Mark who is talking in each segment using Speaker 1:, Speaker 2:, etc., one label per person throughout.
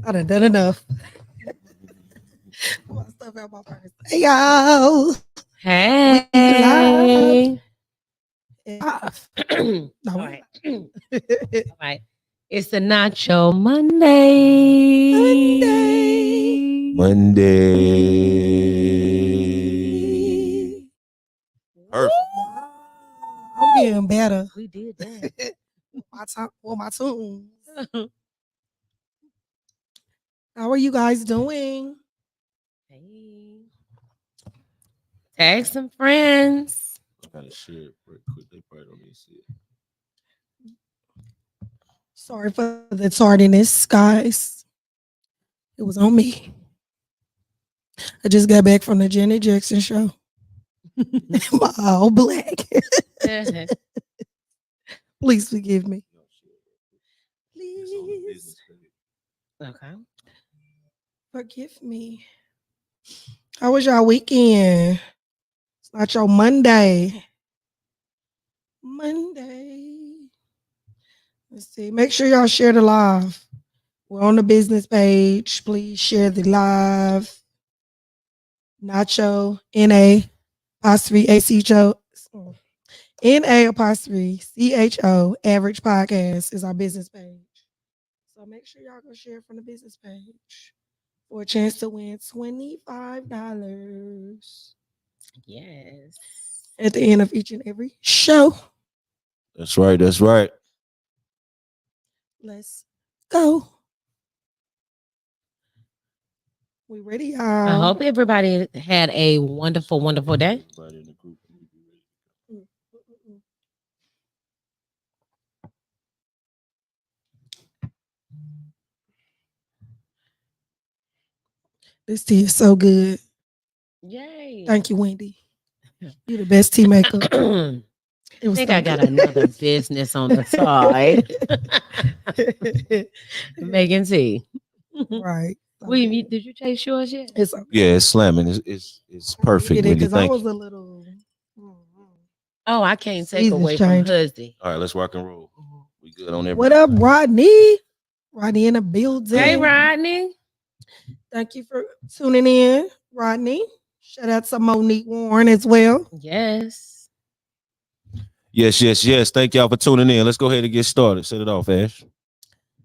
Speaker 1: I done enough. Well, stuff out my purse. Hey y'all, we live.
Speaker 2: Hey.
Speaker 1: Live.
Speaker 2: All
Speaker 1: No,
Speaker 2: right. All right. It's the Nacho Monday.
Speaker 3: Monday. Perfect.
Speaker 1: I'm getting better.
Speaker 2: We did that.
Speaker 1: My tunes. How are you guys doing?
Speaker 2: Hey. Tag some friends.
Speaker 3: I gotta share it real quick. They probably don't need to see it.
Speaker 1: Sorry for the tardiness, guys. It was on me. I just got back from the Janet Jackson show. My all black. Please forgive me. Please
Speaker 2: Okay.
Speaker 1: forgive me. How was y'all weekend? It's not your Monday. Let's see. Make sure y'all share the live. We're on the business page. Please share the live. Nacho, N-A, apostrophe A-C-H-O, N-A apostrophe C-H-O, Average Podcast is our business page. So make sure y'all go share from the business page for a chance to win $25
Speaker 2: Yes.
Speaker 1: at the end of each and every show.
Speaker 3: That's right. That's right.
Speaker 1: Let's go. We ready, y'all?
Speaker 2: I hope everybody had a wonderful, wonderful day.
Speaker 3: Everybody in the group can be ready.
Speaker 1: This tea is so good.
Speaker 2: Yay.
Speaker 1: Thank you, Wendy. You're the best tea maker.
Speaker 2: I
Speaker 1: It was
Speaker 2: think
Speaker 1: so
Speaker 2: I got
Speaker 1: good.
Speaker 2: another business on the side. Making tea.
Speaker 1: Right. So
Speaker 2: William,
Speaker 1: good.
Speaker 2: did you taste yours yet?
Speaker 1: It's so good.
Speaker 3: Yeah, it's slamming. It's perfect, Wendy.
Speaker 1: Because I
Speaker 3: Thank
Speaker 1: was
Speaker 3: you.
Speaker 1: a little.
Speaker 2: Oh, I can't take
Speaker 1: Seasons
Speaker 2: away from
Speaker 1: change.
Speaker 2: Huzzy.
Speaker 3: All right, let's rock and roll. We good on everything.
Speaker 1: What up, Rodney? Rodney in the building.
Speaker 2: Hey, Rodney.
Speaker 1: Thank you for tuning in, Rodney. Shout out to Monique Warren as well.
Speaker 2: Yes.
Speaker 3: Yes. Thank y'all for tuning in. Let's go ahead and get started. Set it off, Ash.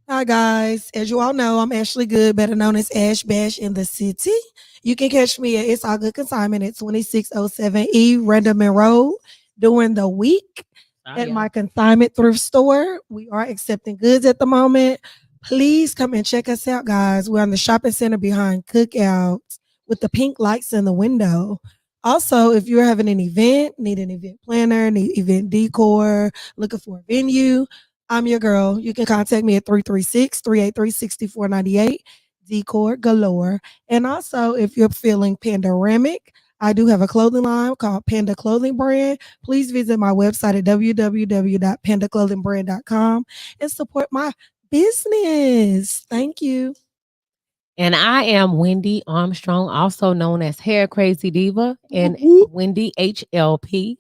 Speaker 1: Hi, guys. As you all know, I'm Ashley Good, better known as Ash Bash in the city. You can catch me at It's All Good Consignment at 2607 E Renderman Road during the week at my consignment thrift store. We are accepting goods at the moment. Please come and check us out, guys. We're on the shopping center behind Cookouts with the pink lights in the window. Also, if you're having an event, need an event planner, need event decor, looking for a venue, I'm your girl. You can contact me at 336-383-6498. Decor galore. And also, if you're feeling pandoramic, I do have a clothing line called Panda Clothing Brand. Please visit my website at www.pandaclothingbrand.com and support my business. Thank you.
Speaker 2: And I am Wendy Armstrong, also known as Hair Crazy Diva and Wendy HLP.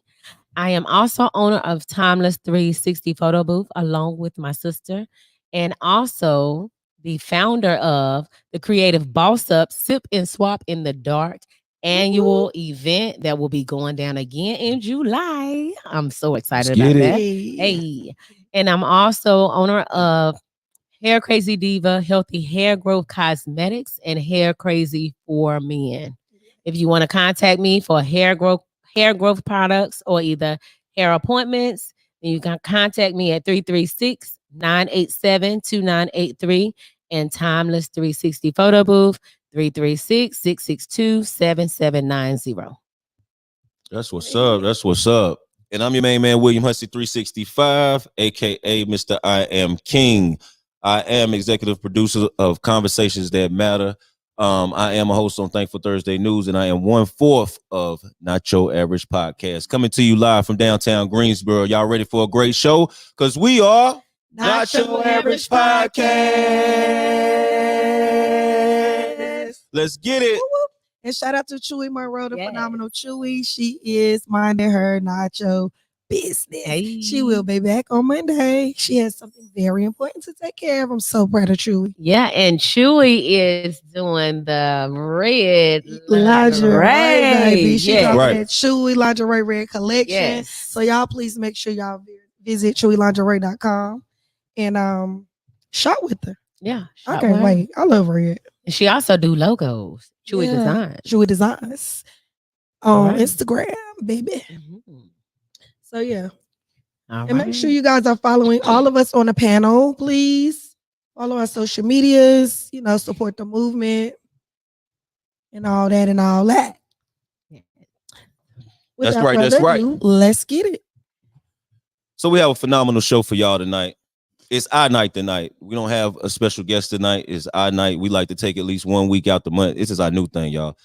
Speaker 2: I am also owner of Timeless 360 Photo Booth along with my sister, and also the founder of the Creative Boss Up Sip and Swap in the Dark annual event that will be going down again in July. I'm so excited about that. Hey. And I'm also owner of Hair Crazy Diva, Healthy Hair Growth Cosmetics, and Hair Crazy for Men. If you want to contact me for hair growth products or either hair appointments, then you can contact me at 336-987-2983 and Timeless 360 Photo Booth 336-662-7790.
Speaker 3: That's what's up. That's what's up. And I'm your main man, William Hussey 365, aka Mr. I Am King. I am executive producer of Conversations That Matter. I am a host on Thankful Thursday News, and I am 1/4 of Not Your Average Podcast. Coming to you live from downtown Greensboro. Y'all ready for a great show? Because we are Not Your Average Podcast. Let's get it.
Speaker 1: And shout out to Chewy Monroe, the
Speaker 2: Yes.
Speaker 1: phenomenal Chewy. She is minding her nacho business. She will be back on Monday. She has something very important to take care of. I'm so proud of Chewy.
Speaker 2: Yeah, and Chewy is doing the red
Speaker 1: Lingerie, baby. She
Speaker 2: Yes.
Speaker 1: got
Speaker 3: Right.
Speaker 1: that Chewy lingerie red collection.
Speaker 2: Yes.
Speaker 1: So y'all please make sure y'all visit chewylingerie.com and shop with her.
Speaker 2: Yeah.
Speaker 1: I can't wait. I love her.
Speaker 2: And she also do logos. Chewy
Speaker 1: Yeah.
Speaker 2: Design.
Speaker 1: Chewy Designs on Instagram, baby.
Speaker 2: Mhm.
Speaker 1: So yeah.
Speaker 2: All
Speaker 1: And
Speaker 2: right.
Speaker 1: make sure you guys are following all of us on the panel, please. Follow our social medias, support the movement and all that and all that.
Speaker 3: That's
Speaker 1: Without
Speaker 3: right. That's
Speaker 1: further
Speaker 3: right.
Speaker 1: ado, let's get it.
Speaker 3: So we have a phenomenal show for y'all tonight. It's our night tonight. We don't have a special guest tonight. It's our night. We like to take at least 1 week out the month. This is our new thing, y'all.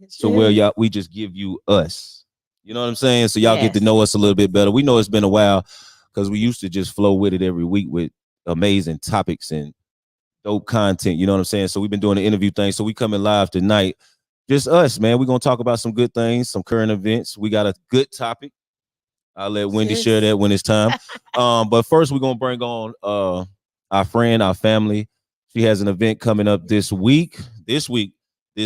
Speaker 3: So where y'all, we just give you us. You know what I'm saying? So y'all get to know us a little bit better. We know it's been a while because we used to just flow with it every week with amazing topics and dope content. You know what I'm saying? So we've been doing the interview thing. So we coming live tonight. Just us, man. We're going to talk about some good things, some current events. We got a good topic. I'll let Wendy share that when it's time. But first, we're going to bring on our friend, our family. She has an event coming up this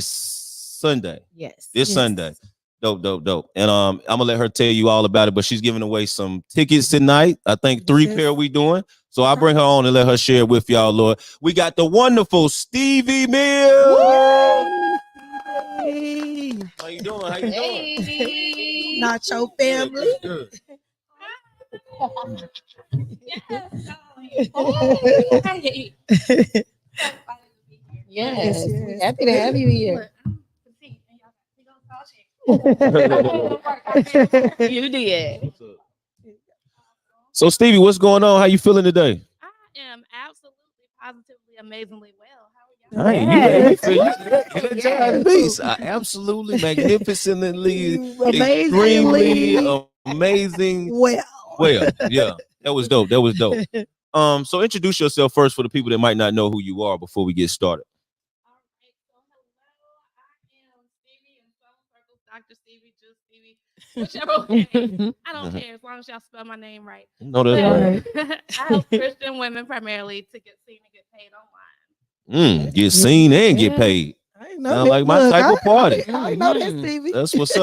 Speaker 3: Sunday.
Speaker 2: Yes.
Speaker 3: This Sunday. Dope. And I'm going to let her tell you all about it, but she's giving away some tickets tonight. I think 3 pair we doing. So I'll bring her on and let her share with y'all, Lord. We got the wonderful Stevie Mills.
Speaker 1: Hey.
Speaker 3: How you doing? How you doing?
Speaker 1: Nacho family.
Speaker 3: Good.
Speaker 2: Yes. Happy to have you here. You did.
Speaker 3: So Stevie, what's going on? How you feeling today?
Speaker 4: I am absolutely, positively, amazingly well. How are y'all?
Speaker 3: Hey, you made me feel energized beast. Absolutely, magnificently, extremely amazing. Well, yeah, that was dope. So introduce yourself first for the people that might not know who you are before we get started.
Speaker 4: All right, so hello, I am Stevie in some circles, Dr. Stevie, just Stevie, whichever way. I don't care as long as y'all spell my name right.
Speaker 3: No, that's right.
Speaker 4: I help Christian women primarily to get seen and get paid online.
Speaker 3: Get seen and get paid. Sound like my type of party.
Speaker 1: I know that, Stevie.
Speaker 3: That's what's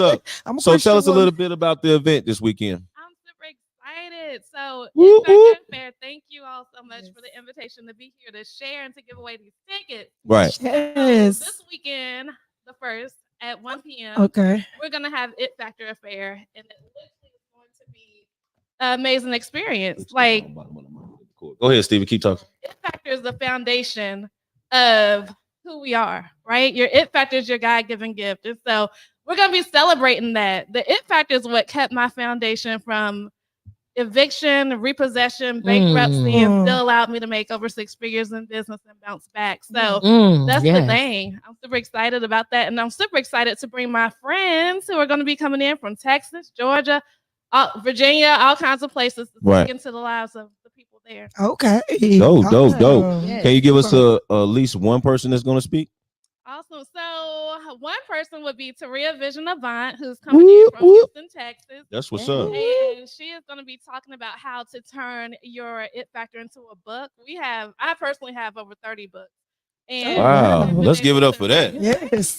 Speaker 3: up. So tell us a little bit about the event this weekend.
Speaker 4: I'm super excited. So It Factor Fair, thank you all so much for the invitation to be here to share and to give away these tickets.
Speaker 3: Right.
Speaker 1: Yes.
Speaker 4: So this weekend, the 1st at 1 p.m.
Speaker 1: Okay.
Speaker 4: We're gonna have It Factor Affair, and it literally is going to be an amazing experience. Like,
Speaker 3: go ahead, Stevie. Keep talking.
Speaker 4: It Factor is the foundation of who we are, right? Your It Factor is your God-given gift, and so we're gonna be celebrating that. The It Factor is what kept my foundation from eviction, repossession, bankruptcy, and still allowed me to make over 6 figures in business and bounce back. So that's the thing. I'm super excited about that. And I'm super excited to bring my friends who are going to be coming in from Texas, Georgia, Virginia, all kinds of places to speak into the lives of the people there.
Speaker 1: Okay.
Speaker 3: Dope.
Speaker 2: Yes.
Speaker 3: Can you give us at least one person that's going to speak?
Speaker 4: Awesome. So one person would be Taria Vision Avant, who's coming in from Houston, Texas.
Speaker 3: That's what's up.
Speaker 4: And she is going to be talking about how to turn your It Factor into a book. I personally have over 30 books. And
Speaker 3: wow. Let's give it up for that.
Speaker 1: Yes.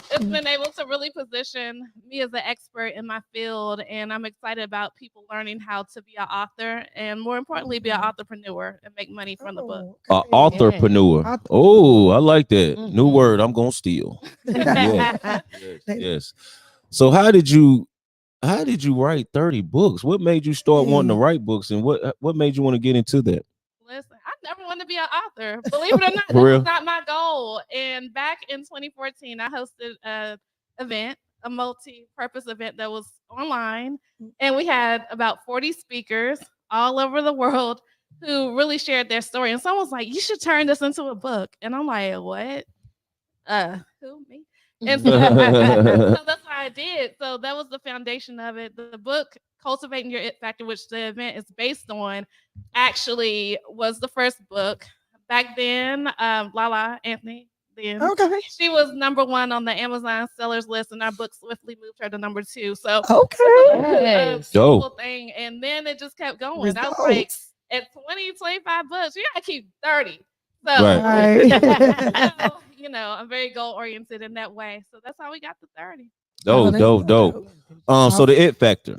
Speaker 4: It's been able to really position me as an expert in my field, and I'm excited about people learning how to be an author and, more importantly, be an entrepreneur and make money from the book.
Speaker 3: Authorpreneur. Oh, I like that. New word I'm going to steal. Yes. So how did you write 30 books? What made you start wanting to write books, and what made you want to get into that?
Speaker 4: Listen, I never wanted to be an author. Believe it or not, that was not my goal. And back in 2014, I hosted a multi-purpose event that was online. And we had about 40 speakers all over the world who really shared their story. And someone was like, you should turn this into a book. And I'm like, what? Who, me? And so that's what I did. So that was the foundation of it. The book, Cultivating Your It Factor, which the event is based on, actually was the first book. Back then, Lala Anthony, then.
Speaker 1: Okay.
Speaker 4: She was #1 on the Amazon sellers list, and our book swiftly moved her to #2. So
Speaker 1: Okay.
Speaker 4: a
Speaker 2: Yes.
Speaker 4: beautiful thing. And then it just kept going. I was like,
Speaker 1: Results.
Speaker 4: at 20, 25 books, you gotta keep 30. So
Speaker 1: Right.
Speaker 4: I'm very goal oriented in that way. So that's how we got to 30.
Speaker 1: Oh,
Speaker 3: Dope,
Speaker 1: that's
Speaker 3: dope. So the it factor.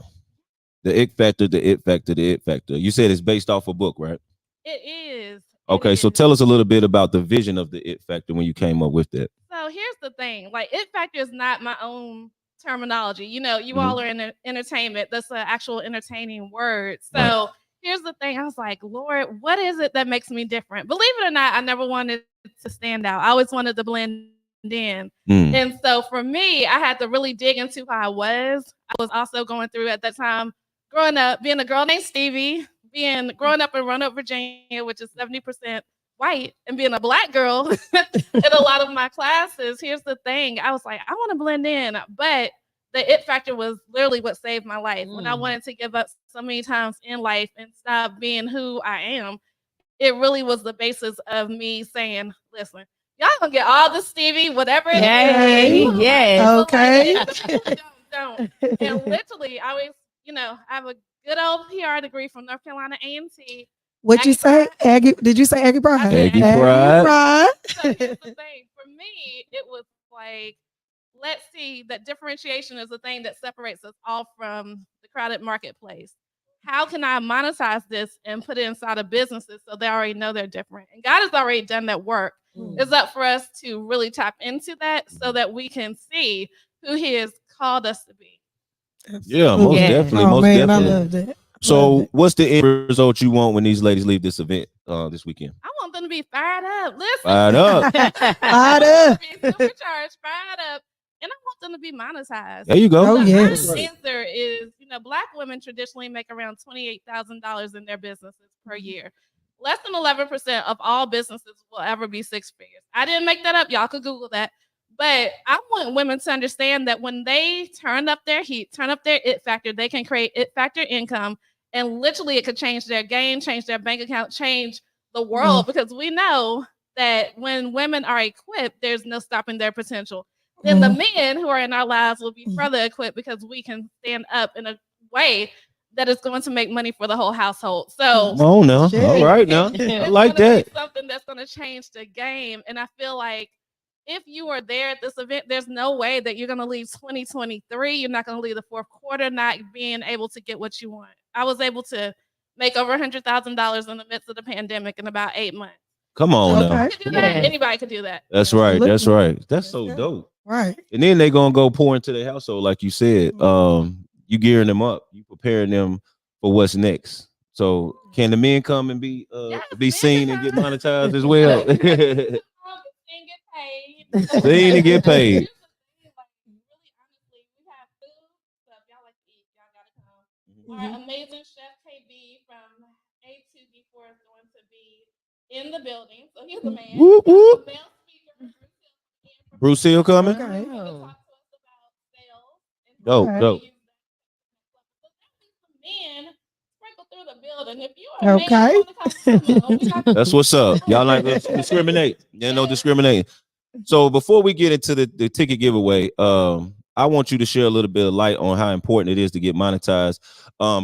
Speaker 3: The it factor. You said it's based off a book, right?
Speaker 4: It is.
Speaker 3: Okay, so tell us a little bit about the vision of the it factor when you came up with that.
Speaker 4: So here's the thing. Like, it factor is not my own terminology. You
Speaker 3: Mm-hmm.
Speaker 4: all are in entertainment. That's an actual entertaining word. So
Speaker 3: Right.
Speaker 4: here's the thing. I was like, Lord, what is it that makes me different? Believe it or not, I never wanted to stand out. I always wanted to blend in. And so for me, I had to really dig into who I was. I was also going through at that time, growing up, being a girl named Stevie, growing up in Roanoke, Virginia, which is 70% white, and being a black girl in a lot of my classes. Here's the thing. I was like, I want to blend in, but the it factor was literally what saved my life. When I wanted to give up so many times in life and stop being who I am, it really was the basis of me saying, listen, y'all gonna get all the Stevie, whatever it
Speaker 2: Yay,
Speaker 4: is.
Speaker 2: yes.
Speaker 1: Okay.
Speaker 4: Don't. And literally, I always, I have a good old PR degree from North Carolina A&T.
Speaker 1: What you say? Aggie? Did you say Aggie Pride?
Speaker 4: I said
Speaker 3: Aggie Pride.
Speaker 4: So here's the thing. For me, it was like, let's see that differentiation is the thing that separates us all from the crowded marketplace. How can I monetize this and put it inside of businesses so they already know they're different? And God has already done that work. It's up for us to really tap into that so that we can see who He has called us to be.
Speaker 3: Yeah, most definitely.
Speaker 1: Oh
Speaker 3: Most
Speaker 1: man,
Speaker 3: definitely.
Speaker 1: I love that.
Speaker 3: So, what's the end result you want when these ladies leave this event this weekend?
Speaker 4: I want them to be fired up. Listen.
Speaker 3: Fired up.
Speaker 1: Fired up.
Speaker 4: Be supercharged, fired up. And I want them to be monetized.
Speaker 3: There you go.
Speaker 1: Oh,
Speaker 4: The
Speaker 1: yes.
Speaker 4: honest answer is, Black women traditionally make around $28,000 in their businesses per year. Less than 11% of all businesses will ever be six figures. I didn't make that up. Y'all could Google that. But I want women to understand that when they turn up their heat, turn up their it factor, they can create it factor income. And literally it could change their game, change their bank account, change the world. Because we know that when women are equipped, there's no stopping their potential. Then the men who are in our lives will be further equipped because we can stand up in a way that is going to make money for the whole household. So,
Speaker 3: Come on now. All right now. I like that.
Speaker 4: Something that's going to change the game. And I feel like if you are there at this event, there's no way that you're going to leave 2023. You're not going to leave the fourth quarter not being able to get what you want. I was able to make over $100,000 in the midst of the pandemic in about 8 months.
Speaker 3: Come on now.
Speaker 4: I could do that. Anybody could do that.
Speaker 3: That's right. That's right. That's so dope.
Speaker 1: Right.
Speaker 3: And then they're gonna go pour into their household, like you said. You gearing them up, you preparing them for what's next. So can the men come and be seen and get monetized as well? Seen and get paid.
Speaker 4: Our amazing chef KB from A2B4 is going to be in the building. So he's a man.
Speaker 3: Whoop, whoop.
Speaker 4: Male speaker,
Speaker 3: Bruce Hill coming.
Speaker 1: Okay.
Speaker 4: He's going to talk to us about sales.
Speaker 3: Dope, dope.
Speaker 4: Men sprinkle through the building. If you are
Speaker 1: Okay.
Speaker 3: That's what's up. Y'all like to discriminate. Yeah, no discriminating. So before we get into the ticket giveaway, I want you to share a little bit of light on how important it is to get monetized.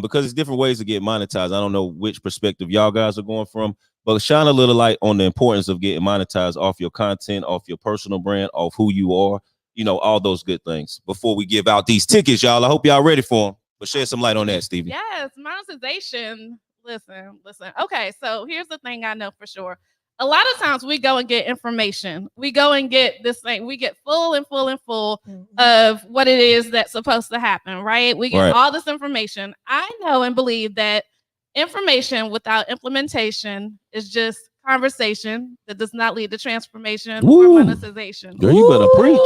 Speaker 3: Because it's different ways to get monetized. I don't know which perspective y'all guys are going from, but shine a little light on the importance of getting monetized off your content, off your personal brand, off who you are, all those good things before we give out these tickets, y'all. I hope y'all ready for them, but shed some light on that, Stevie.
Speaker 4: Yes, monetization. Listen. Okay, so here's the thing I know for sure. A lot of times we go and get information. We go and get this thing. We get full of what it is that's supposed to happen, right? We get all this information. I know and believe that information without implementation is just conversation that does not lead to transformation or monetization.
Speaker 3: Girl, you better preach.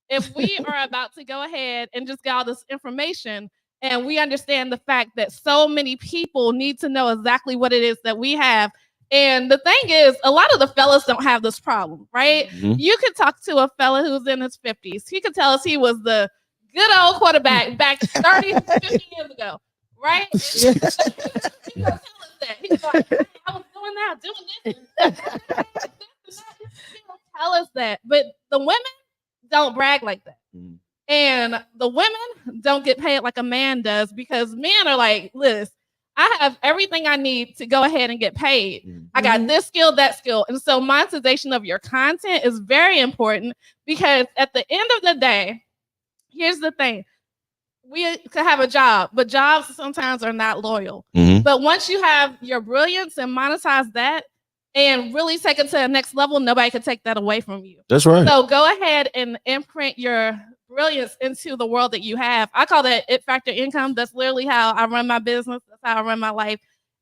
Speaker 4: If we are about to go ahead and just get all this information and we understand the fact that so many people need to know exactly what it is that we have. And the thing is, a lot of the fellas don't have this problem, right? You could talk to a fella who's in his 50s. He could tell us he was the good old quarterback back 30, 50 years ago, right? He could tell us that. He's like, I was doing that, doing this. He'll tell us that. But the women don't brag like that.
Speaker 3: Mhm.
Speaker 4: And the women don't get paid like a man does because men are like, listen, I have everything I need to go ahead and get paid.
Speaker 3: Mhm.
Speaker 4: I got this skill, that skill. And so monetization of your content is very important because at the end of the day, here's the thing. We could have a job, but jobs sometimes are not loyal.
Speaker 3: Mhm.
Speaker 4: But once you have your brilliance and monetize that and really take it to the next level, nobody can take that away from you.
Speaker 3: That's right.
Speaker 4: So go ahead and imprint your brilliance into the world that you have. I call that it factor income. That's literally how I run my business. That's how I run my life.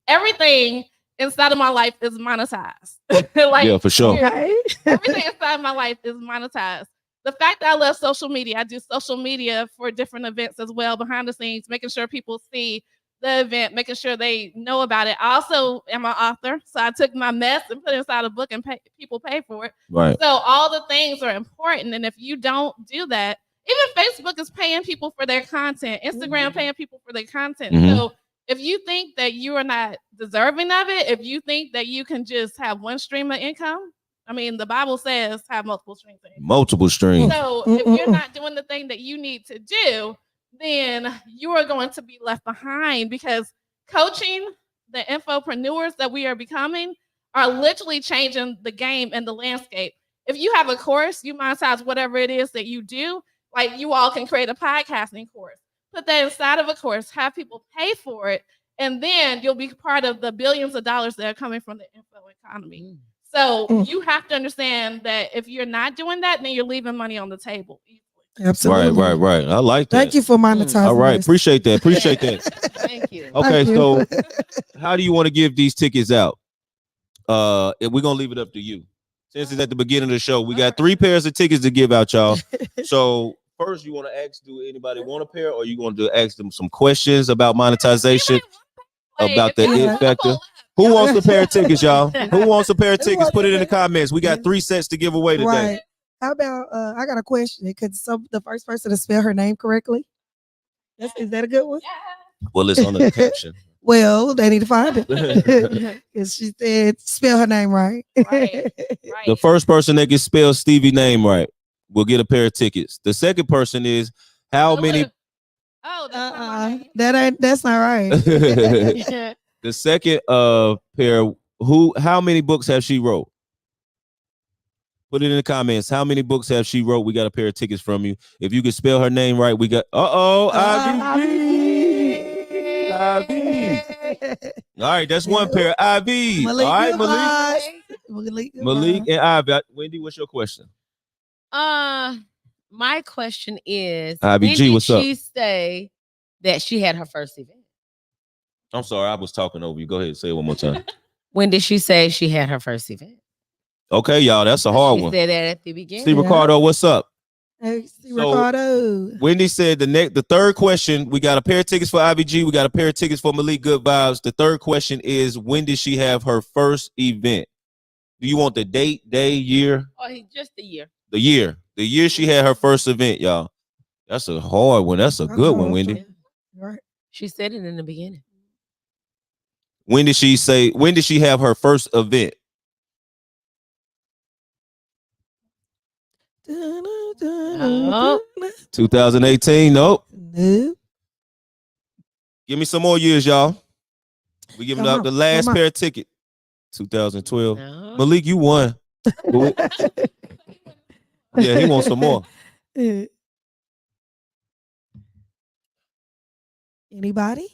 Speaker 4: Everything inside of my life is monetized. Like,
Speaker 3: Yeah, for sure.
Speaker 1: Okay.
Speaker 4: everything inside my life is monetized. The fact that I love social media, I do social media for different events as well, behind the scenes, making sure people see the event, making sure they know about it. I also am an author, so I took my mess and put it inside a book, and people pay for it.
Speaker 3: Right.
Speaker 4: So all the things are important, and if you don't do that, even Facebook is paying people for their content, Instagram paying people for their content.
Speaker 3: Mhm.
Speaker 4: So if you think that you are not deserving of it, if you think that you can just have one stream of income, I mean, the Bible says have multiple streams of income.
Speaker 3: Multiple streams.
Speaker 4: So if you're not doing the thing that you need to do, then you are going to be left behind because coaching the infopreneurs that we are becoming are literally changing the game and the landscape. If you have a course, you monetize whatever it is that you do. Like you all can create a podcasting course, put that inside of a course, have people pay for it, and then you'll be part of the billions of dollars that are coming from the info economy. So you have to understand that if you're not doing that, then you're leaving money on the table.
Speaker 1: Absolutely.
Speaker 3: Right. I like that.
Speaker 1: Thank you for monetizing.
Speaker 3: All right.
Speaker 1: this.
Speaker 3: Appreciate that.
Speaker 2: Thank you.
Speaker 3: Okay,
Speaker 1: Thank you.
Speaker 3: so how do you want to give these tickets out? We're gonna leave it up to you. Since it's at the beginning of the show, we got 3 pairs of tickets to give out, y'all. So first, you want to ask, do anybody want a pair, or you want to ask them some questions about monetization, about the it factor? Who wants a pair of tickets, y'all? Who wants a pair of tickets? Put it in the comments. We got 3 sets to give away today.
Speaker 1: Right. How about I got a question? Could the first person to spell her name correctly? Is that a good one?
Speaker 3: Well, it's on the caption.
Speaker 1: Well, they need to find it. Because she said spell her name right.
Speaker 4: Right.
Speaker 3: The first person that can spell Stevie name right will get a pair of tickets. The second person is how many.
Speaker 4: Oh, that's not my name.
Speaker 1: That's not right.
Speaker 3: The second pair, how many books have she wrote? Put it in the comments. How many books have she wrote? We got a pair of tickets from you. If you can spell her name right, we got Ivy. All right, that's one pair. Ivy. All right, Malik and Ivy. Wendy, what's your question?
Speaker 2: My question is,
Speaker 3: Ivy
Speaker 2: when
Speaker 3: G,
Speaker 2: did
Speaker 3: what's up?
Speaker 2: she say that she had her first event?
Speaker 3: I'm sorry, I was talking over you. Go ahead, say it one more time.
Speaker 2: When did she say she had her first event?
Speaker 3: Okay, y'all, that's a hard
Speaker 2: She
Speaker 3: one.
Speaker 2: said that at the beginning.
Speaker 3: Steve Ricardo, what's up?
Speaker 1: Hey, Ricardo.
Speaker 3: Wendy said the third question, we got a pair of tickets for Ivy G. We got a pair of tickets for Malik Good Vibes. The third question is, when did she have her first event? Do you want the date, day, year?
Speaker 2: Oh, just the year.
Speaker 3: The year. The year she had her first event, y'all. That's a hard one. That's a good one, Wendy.
Speaker 1: Right.
Speaker 2: She said it in the beginning.
Speaker 3: When did she have her first event?
Speaker 2: Oh.
Speaker 3: 2018. Nope.
Speaker 1: No.
Speaker 3: Give me some more years, y'all. We giving
Speaker 1: Come
Speaker 3: out
Speaker 1: on,
Speaker 3: the last
Speaker 1: come on.
Speaker 3: pair of tickets. 2012.
Speaker 2: No.
Speaker 3: Malik, you won. Yeah, he wants some more.
Speaker 1: Anybody?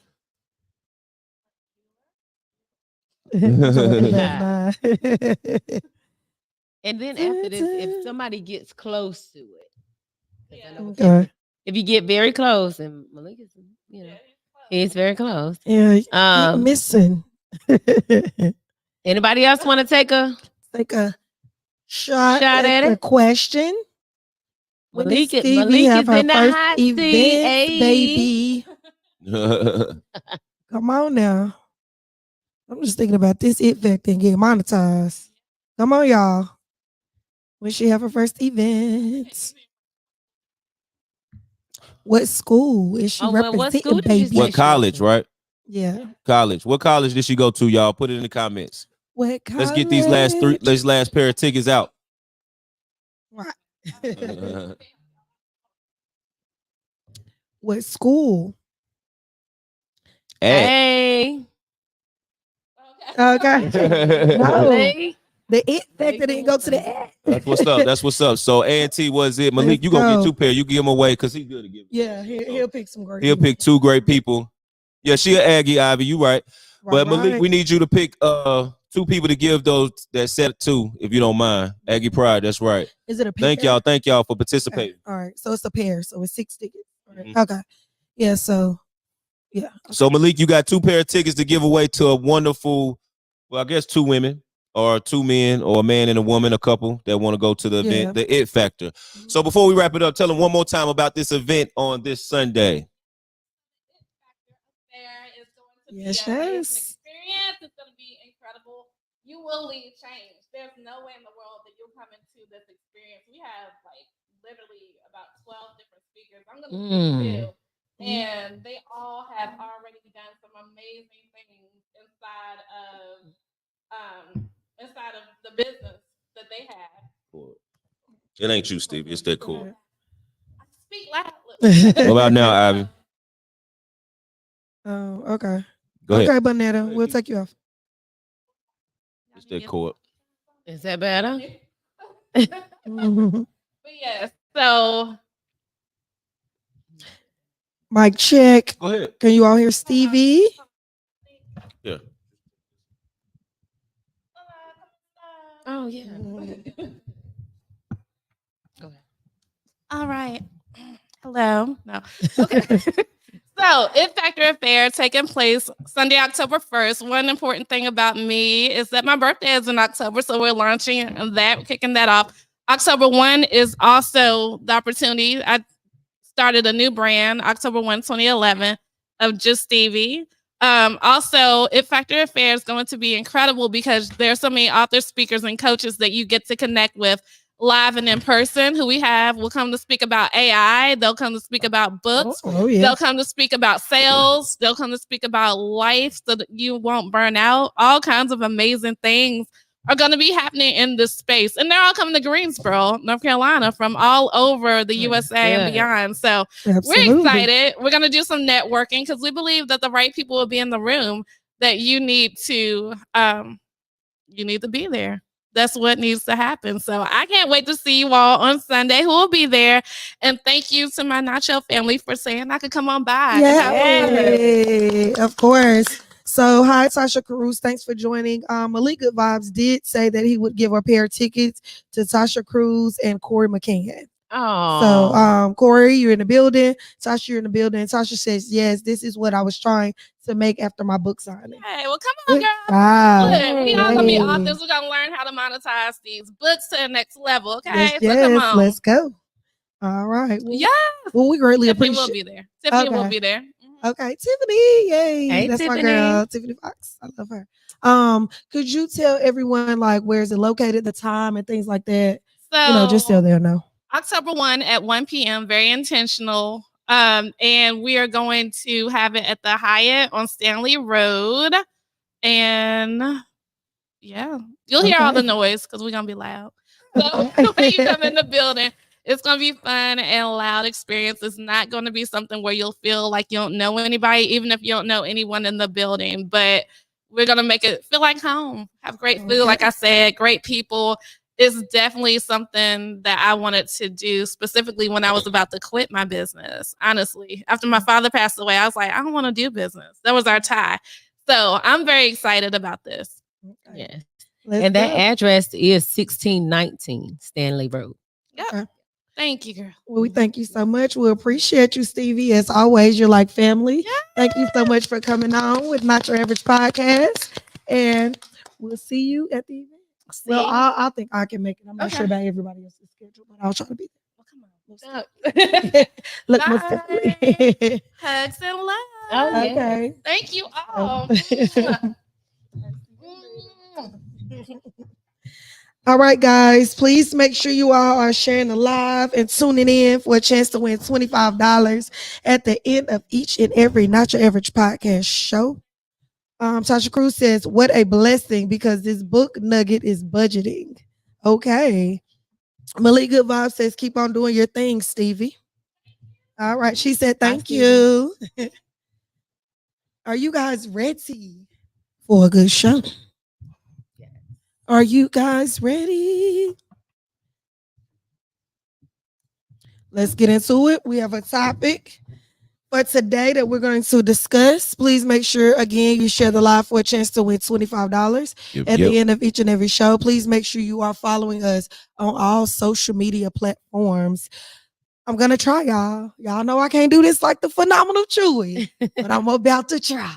Speaker 2: And then after this, if somebody gets close to it,
Speaker 1: Okay.
Speaker 2: if you get very close, and Malik is, he's very close.
Speaker 1: Yeah, you're missing.
Speaker 2: Anybody else want to take a
Speaker 1: shot
Speaker 2: at
Speaker 1: at the
Speaker 2: it?
Speaker 1: question?
Speaker 2: Malik is
Speaker 1: Stevie have her
Speaker 2: in the
Speaker 1: first
Speaker 2: hot
Speaker 1: event,
Speaker 2: seat,
Speaker 1: baby. Come on now. I'm just thinking about this it factor and get monetized. Come on, y'all. When she have her first event? What school is she representing,
Speaker 2: what school did you
Speaker 1: baby?
Speaker 2: say?
Speaker 3: What college, right?
Speaker 1: Yeah.
Speaker 3: College. What college did she go to, y'all? Put it in the comments.
Speaker 1: What college?
Speaker 3: Let's get these last pair of tickets out.
Speaker 1: Right. What school?
Speaker 2: Hey.
Speaker 1: Okay. No.
Speaker 2: Hey.
Speaker 1: The it factor didn't go to the at.
Speaker 3: That's what's up. That's what's up. So A&T was it. Malik,
Speaker 1: Let's
Speaker 3: you gonna
Speaker 1: go.
Speaker 3: get 2 pair. You give him away because he's good to give.
Speaker 1: Yeah, he'll pick some great.
Speaker 3: He'll pick 2 great people. Yeah, she an Aggie, Ivy. You right. But Malik, we need you to pick 2 people to give those that set 2, if you don't mind. Aggie Pride, that's right.
Speaker 1: Is it a pair?
Speaker 3: Thank y'all for participating.
Speaker 1: Okay. All right, so it's a pair, so it's 6 tickets.
Speaker 3: Mhm.
Speaker 1: Okay, yeah. So yeah. Okay.
Speaker 3: So Malik, you got 2 pair of tickets to give away to a wonderful, well, I guess 2 women or 2 men or a man and a woman, a couple that want to go to the event, the It Factor. So before we wrap it up, tell them one more time about this event on this Sunday.
Speaker 1: Yes.
Speaker 4: Experience. It's going to be incredible. You will leave changed. There's no way in the world that you'll come into this experience. We have like literally about 12 different speakers. I'm going to speak 2, and they all have already done some amazing things inside of the business that they have.
Speaker 3: It ain't you, Stevie. It's that cool.
Speaker 4: I speak loudly.
Speaker 3: What about now, Ivy?
Speaker 1: Oh, okay.
Speaker 3: Go ahead.
Speaker 1: Okay, Bonetta, we'll take you off.
Speaker 3: It's that cool.
Speaker 2: Is that better?
Speaker 1: Mhm.
Speaker 4: But yes, so
Speaker 1: Mic check.
Speaker 3: Go ahead.
Speaker 1: Can you all hear Stevie?
Speaker 3: Yeah.
Speaker 2: Oh yeah. Go ahead.
Speaker 4: All right. Hello. No. Okay. So, It Factor Affair taking place Sunday, October 1st. One important thing about me is that my birthday is in October, so we're launching that, kicking that off. October 1 is also the opportunity. I started a new brand, October 1, 2011, of Just Stevie. Also, It Factor Affair is going to be incredible because there's so many authors, speakers, and coaches that you get to connect with live and in person. Who we have will come to speak about AI. They'll come to speak about books.
Speaker 1: Yeah.
Speaker 4: They'll come to speak about sales. They'll come to speak about life so that you won't burn out. All kinds of amazing things are going to be happening in this space. And they're all coming to Greensboro, North Carolina, from all over the USA and beyond. So we're excited. We're going to do some networking because we believe that the right people will be in the room that you need to be there. That's what needs to happen. So I can't wait to see you all on Sunday. Who will be there? And thank you to my Nacho family for saying I could come on by.
Speaker 1: Yeah, of course. So, hi, Tasha Cruz. Thanks for joining. Malik Good Vibes did say that he would give a pair of tickets to Tasha Cruz and Corey McCann.
Speaker 2: Oh.
Speaker 1: So, Corey, you're in the building. Tasha, you're in the building. Tasha says, yes, this is what I was trying to make after my book signing.
Speaker 4: Hey, well, come on, girl.
Speaker 1: Wow.
Speaker 4: Look, we all gonna be authors. We're gonna learn how to monetize these books to the next level. Okay,
Speaker 1: yes,
Speaker 4: so come on.
Speaker 1: Let's go. All right. Well,
Speaker 4: yeah.
Speaker 1: Well, we greatly
Speaker 4: Tiffany
Speaker 1: appreciate.
Speaker 4: will be there. Tiffany will be there.
Speaker 1: Okay, Tiffany, yay!
Speaker 2: Hey,
Speaker 1: that's
Speaker 2: Tiffany.
Speaker 1: my girl, Tiffany Fox. I love her. Could you tell everyone like where is it located, the time, and things like that?
Speaker 4: So,
Speaker 1: just so they'll know.
Speaker 4: October 1 at 1 p.m. Very intentional. And we are going to have it at the Hyatt on Stanley Road. And yeah, you'll hear all the noise because we're gonna be loud. So when you come in the building, it's gonna be fun and loud experience. It's not gonna be something where you'll feel like you don't know anybody, even if you don't know anyone in the building. But we're gonna make it feel like home. Have great food, like I said, great people. It's definitely something that I wanted to do specifically when I was about to quit my business. Honestly, after my father passed away, I was like, I don't want to do business. That was our tie. So I'm very excited about this.
Speaker 2: Yes. And that address is 1619 Stanley Road.
Speaker 4: Yep. Okay. Thank you, girl.
Speaker 1: Well, we thank you so much. We appreciate you, Stevie. As always, you're like family. Yeah. Thank you so much for coming on with Not Your Average Podcast. And we'll see you at the event. Well, I think I can make it. I'm not sure about everybody else's schedule, but I'll try to be there. Well, come on. Look, most definitely.
Speaker 4: Hugs and love.
Speaker 1: Oh, okay.
Speaker 4: Thank you all.
Speaker 1: All right, guys, please make sure you all are sharing the live and tuning in for a chance to win $25 at the end of each and every Not Your Average Podcast show. Tasha Cruz says, what a blessing, because this book nugget is budgeting. Okay. Malik Good Vibe says, keep on doing your thing, Stevie. All right. She said,
Speaker 2: Hi,
Speaker 1: thank
Speaker 2: Stevie.
Speaker 1: you. Are you guys ready for a good show? Are you guys ready? Let's get into it. We have a topic for today that we're going to discuss. Please make sure, again, you share the live for a chance to win $25 at the end of each and every show. Please make sure you are following us on all social media platforms. I'm going to try, y'all. Y'all know I can't do this like the phenomenal Chewy, but I'm about to try.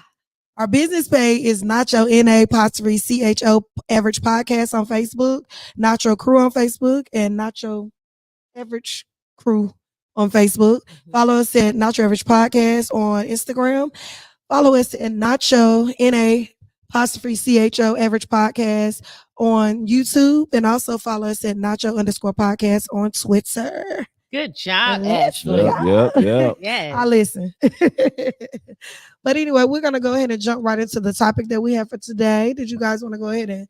Speaker 1: Our business page is Nacho NA_CHO Average Podcast on Facebook, Nacho Crew on Facebook, and Nacho Average Crew on Facebook. Follow us at Nacho Average Podcast on Instagram. Follow us at Nacho NA_CHO Average Podcast on YouTube, and also follow us at Nacho_Podcast on Twitter.
Speaker 2: Good job,
Speaker 1: Let's
Speaker 2: Ashley.
Speaker 3: Yep.
Speaker 2: Yes.
Speaker 1: I listen. But anyway, we're going to go ahead and jump right into the topic that we have for today. Did you guys want to go ahead and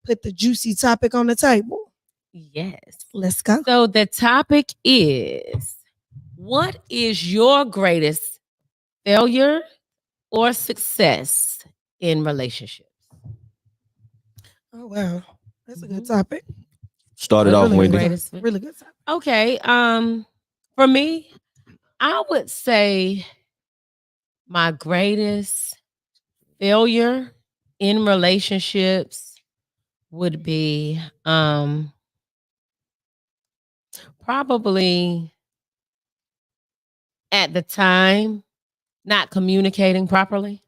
Speaker 1: put the juicy topic on the table?
Speaker 2: Yes.
Speaker 1: Let's go.
Speaker 2: So the topic is, what is your greatest failure or success in relationships?
Speaker 1: Oh, wow. That's a good topic.
Speaker 3: Started off,
Speaker 1: Really
Speaker 3: Wendy.
Speaker 1: good. Really good topic.
Speaker 2: Okay. For me, I would say my greatest failure in relationships would be probably at the time not communicating properly.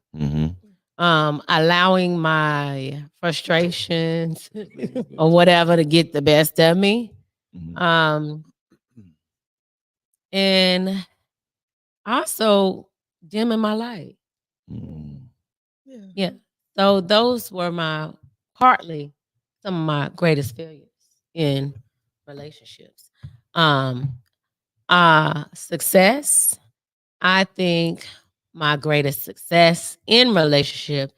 Speaker 2: Allowing my frustrations or whatever to get the best of me. And also dimming my light. Yeah. So those were partly some of my greatest failures in relationships. Success. I think my greatest success in relationship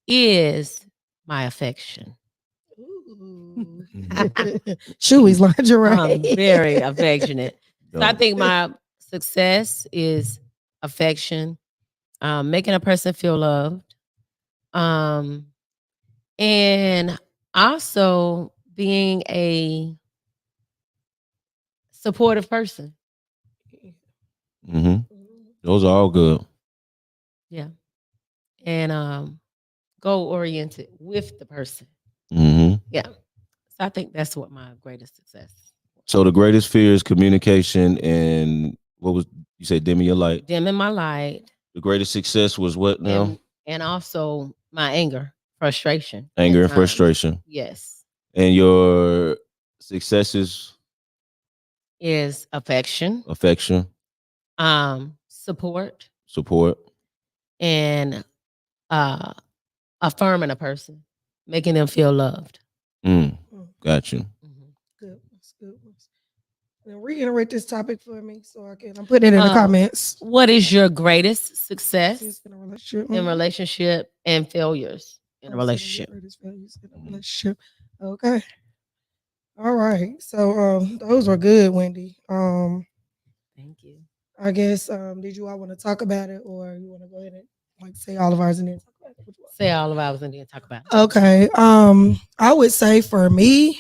Speaker 2: is my affection.
Speaker 1: Chewy's lingerie.
Speaker 2: I'm very affectionate. So I think my success is affection, making a person feel loved, and also being a supportive person.
Speaker 3: Those are all good.
Speaker 2: Yeah. And goal oriented with the person. Yeah. So I think that's what my greatest success.
Speaker 3: So the greatest fear is communication, and what was you said? Dimming your light.
Speaker 2: Dimming my light.
Speaker 3: The greatest success was what now?
Speaker 2: And also my anger, frustration.
Speaker 3: Anger and frustration.
Speaker 2: Yes.
Speaker 3: And your successes
Speaker 2: is affection. Support. And affirming a person, making them feel loved.
Speaker 3: Got you.
Speaker 1: Good. That's good. Now reiterate this topic for me so I can. I'm putting it in the comments.
Speaker 2: What is your greatest success in relationship and failures in a relationship?
Speaker 1: Okay. All right. So those were good, Wendy.
Speaker 2: Thank you.
Speaker 1: I guess did you all want to talk about it, or you want to go ahead and like say all of ours and then talk about it?
Speaker 2: Say all of ours and then talk about it.
Speaker 1: Okay. I would say for me,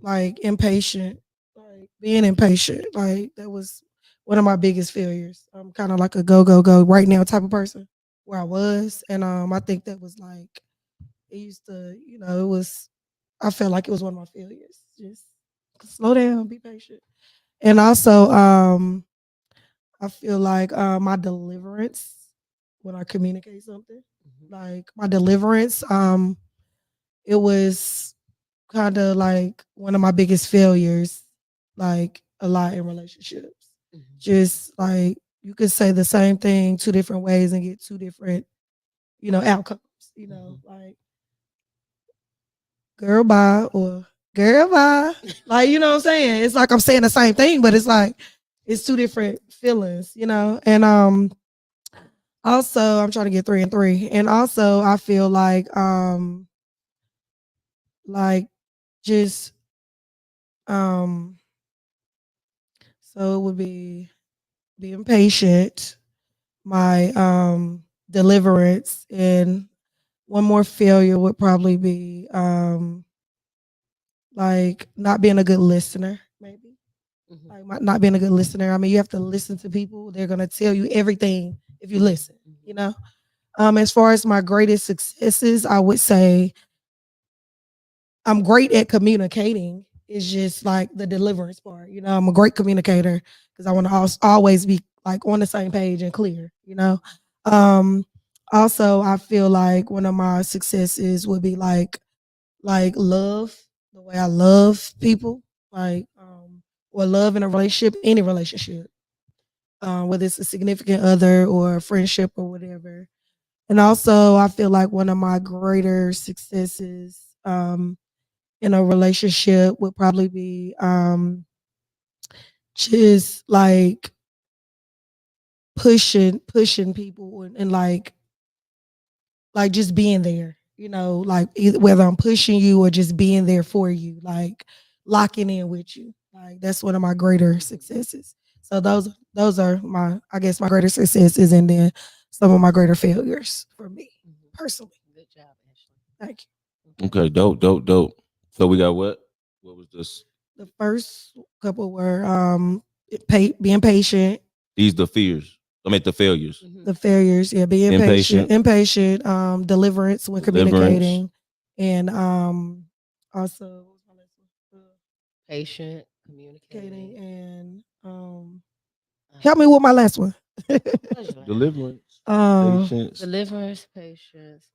Speaker 1: like impatient, like being impatient, like that was one of my biggest failures. I'm kind of like a go right now type of person where I was, and I think that was like it used to, it was. I felt like it was one of my failures. Just slow down, be patient, and also I feel like my deliverance when I communicate something, like my deliverance, it was kind of like one of my biggest failures, like a lot in relationships. Just like you could say the same thing 2 different ways and get 2 different, outcomes. Like girl bye or girl bye. Like, you know what I'm saying? It's like I'm saying the same thing, but it's like it's 2 different feelings, And also I'm trying to get 3 and 3. And also I feel like just Um, so it would be being patient, my deliverance, and one more failure would probably be like not being a good listener, maybe.
Speaker 2: Mhm.
Speaker 1: Like not being a good listener. I mean, you have to listen to people. They're gonna tell you everything if you listen, you know. As far as my greatest successes, I would say I'm great at communicating. It's just like the deliverance part. You know, I'm a great communicator because I want to always be like on the same page and clear. You know. Um, Also, I feel like one of my successes would be like love, the way I love people, like or love in a relationship, any relationship, whether it's a significant other or a friendship or whatever. And also, I feel like one of my greater successes in a relationship would probably be just like pushing people and like just being there, you know, like either, whether I'm pushing you or just being there for you, like locking in with you. Like that's one of my greater successes. So those are my, I guess, my greater successes, and then some of my greater failures for me personally.
Speaker 2: Good job, Ashley.
Speaker 1: Thank
Speaker 3: Okay, dope, dope, dope. So we got what? What was this?
Speaker 1: you. The first couple were being patient,
Speaker 3: These the fears. I mean the failures.
Speaker 1: the failures, yeah, being patient,
Speaker 3: Impatient,
Speaker 1: impatient, deliverance when
Speaker 3: deliverance,
Speaker 1: communicating, and also what was my last one?
Speaker 2: Patient,
Speaker 1: Communicating
Speaker 2: communicating.
Speaker 1: and
Speaker 2: uh,
Speaker 1: help me with my last one.
Speaker 3: deliverance,
Speaker 1: um,
Speaker 3: patience.
Speaker 2: Deliverance, patience.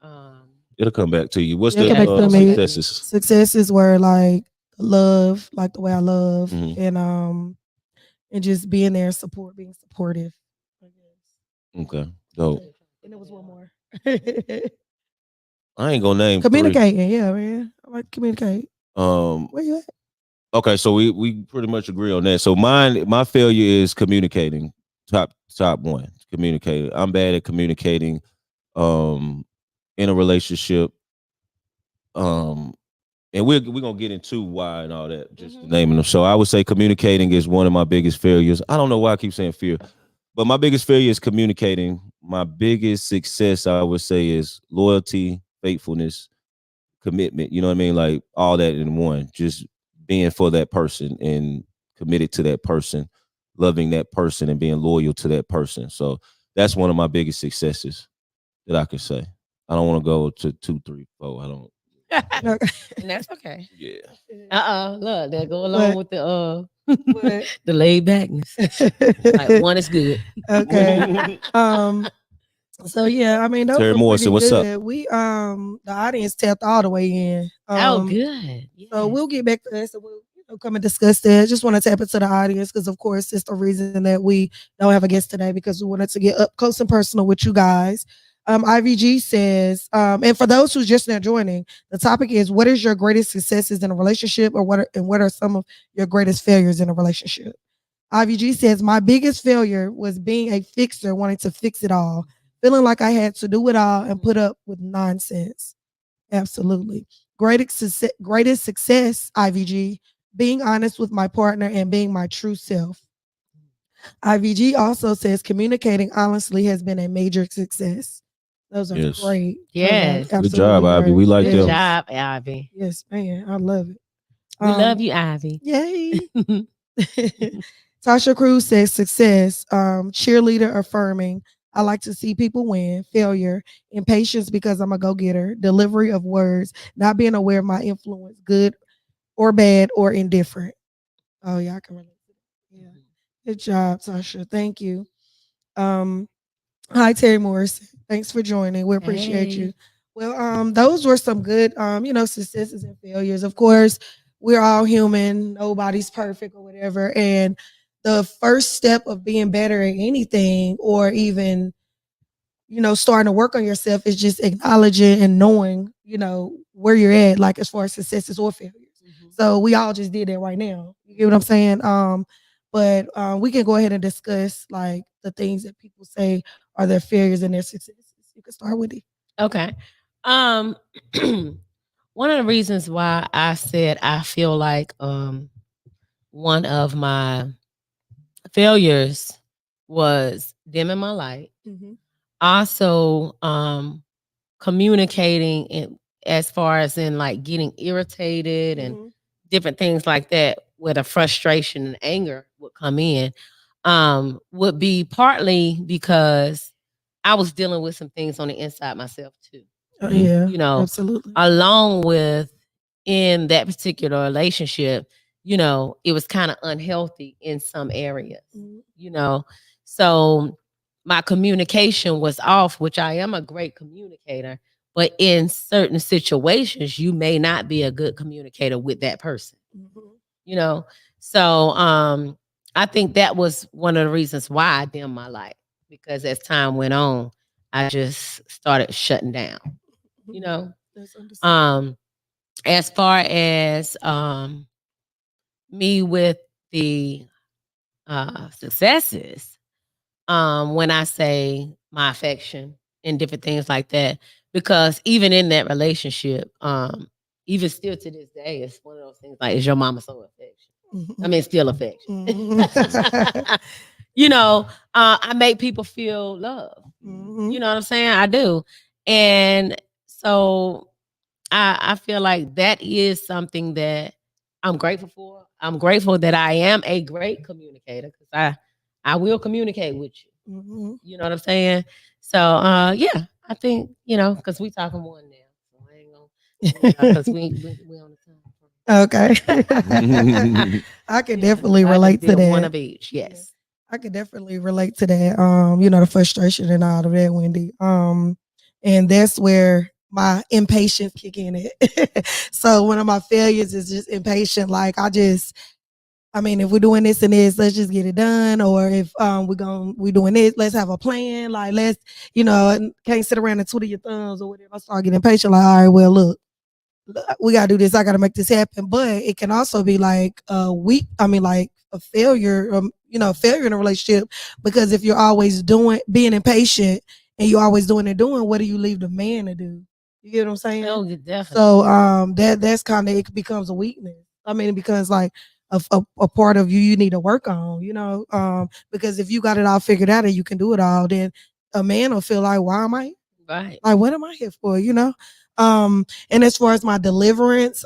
Speaker 2: Um,
Speaker 3: It'll come back to you. What's
Speaker 1: yeah,
Speaker 3: the
Speaker 1: come back to
Speaker 2: it'll come
Speaker 1: me.
Speaker 2: back to me.
Speaker 3: successes?
Speaker 1: Successes were like love, like the way I love,
Speaker 3: Hmm.
Speaker 1: and just being there, being supportive. I guess.
Speaker 3: Okay, dope.
Speaker 1: And there was one more.
Speaker 3: I ain't gonna name three.
Speaker 1: Communicating, yeah, man. I like to communicate.
Speaker 3: Um,
Speaker 1: Where you at?
Speaker 3: okay, so we pretty much agree on that. So my failure is communicating. Top one, communicating. I'm bad at communicating. Um, in a relationship. Um, and we're gonna get into why and all that, just naming them. So I would say communicating is one of my biggest failures. I don't know why I keep saying fear, but my biggest failure is communicating. My biggest success, I would say, is loyalty, faithfulness, commitment. You know what I mean? Like all that in one. Just being for that person and committed to that person, loving that person and being loyal to that person. So that's one of my biggest successes that I could say. I don't want to go to two, three, four. I don't.
Speaker 2: And that's okay.
Speaker 3: Yeah.
Speaker 2: Look, they go along
Speaker 1: But
Speaker 2: with the
Speaker 1: but
Speaker 2: the laid backness. Like one is good.
Speaker 1: okay. So yeah, I mean those
Speaker 3: Terry
Speaker 1: were pretty
Speaker 3: Morrison, what's up?
Speaker 1: good. We the audience tapped all the way in.
Speaker 2: Oh, good.
Speaker 1: So
Speaker 2: Yes.
Speaker 1: we'll get back to us and we'll come and discuss that. I just want to tap into the audience because of course it's the reason that we don't have a guest today because we wanted to get up close and personal with you guys. IVG says, and for those who's just now joining, the topic is what is your greatest successes in a relationship or what are some of your greatest failures in a relationship? IVG says, my biggest failure was being a fixer, wanting to fix it all, feeling like I had to do it all and put up with nonsense. Absolutely. Greatest success, IVG, being honest with my partner and being my true self. IVG also says communicating honestly has been a major success. Those are
Speaker 3: Yes.
Speaker 1: great.
Speaker 2: Yes.
Speaker 3: Good job,
Speaker 1: Absolutely
Speaker 3: Ivy.
Speaker 1: great.
Speaker 3: We like
Speaker 2: Good
Speaker 3: them.
Speaker 2: job, Ivy.
Speaker 1: Yes, man. I love it.
Speaker 2: We love you, Ivy.
Speaker 1: Yay. Tasha Cruz says success, cheerleader affirming. I like to see people win, failure, impatience because I'm a go getter, delivery of words, not being aware of my influence, good or bad or indifferent. Oh, yeah, I can relate. Yeah. Good job, Tasha. Thank you. Um, Hi, Terry Morris. Thanks for joining. We appreciate
Speaker 2: Hey.
Speaker 1: you. Well, those were some good, successes and failures. Of course, we're all human. Nobody's perfect or whatever. And the first step of being better at anything, or even starting to work on yourself, is just acknowledging and knowing, where you're at, like as far as successes or failures. So we all just did that right now. You get what I'm saying? But we can go ahead and discuss like the things that people say are their failures and their successes. You can start with it.
Speaker 2: Okay. Um One of the reasons why I said I feel like one of my failures was dimming my light. Also, communicating in, as far as in like getting irritated and different things like that, where the frustration and anger would come in, would be partly because I was dealing with some things on the inside myself too.
Speaker 1: Yeah,
Speaker 2: You know,
Speaker 1: absolutely.
Speaker 2: along with in that particular relationship, you know, it was kind of unhealthy in some areas, you know. So my communication was off, which I am a great communicator, but in certain situations, you may not be a good communicator with that person, you know. So I think that was one of the reasons why I dimmed my light, because as time went on, I just started shutting down, you know. As far as me with the successes, when I say my affection and different things like that, because even in that relationship, even still to this day, it's one of those things like, is your mama so affection? I mean, still affection. You know, I make people feel love. You know what I'm saying? I do. And so I feel like that is something that I'm grateful for. I'm grateful that I am a great communicator, because I will communicate with you. You know what I'm saying? So yeah, I think, you know, because we talking more now. So I ain't gonna, because we on the time.
Speaker 1: Okay. I can definitely relate to that.
Speaker 2: One of each, yes.
Speaker 1: I could definitely relate to that. You know, the frustration and all of that, Wendy. And that's where my impatience kick in it. So one of my failures is just impatient. Like I mean, if we're doing this and this, let's just get it done. Or if we're doing this, let's have a plan. Like let's, you know, and can't sit around and twiddle your thumbs or whatever. I start getting impatient. Like, all right, well, look, we gotta do this. I gotta make this happen. But it can also be like like a failure, you know, failure in a relationship, because if you're always being impatient and you're always doing, what do you leave the man to do? You get what I'm saying?
Speaker 2: Oh, definitely.
Speaker 1: So that's kind of, it becomes a weakness. I mean, it becomes like a part of you need to work on, you know, because if you got it all figured out and you can do it all, then a man will feel like, why am I?
Speaker 2: Right.
Speaker 1: Like, what am I here for? You know? And as far as my deliverance,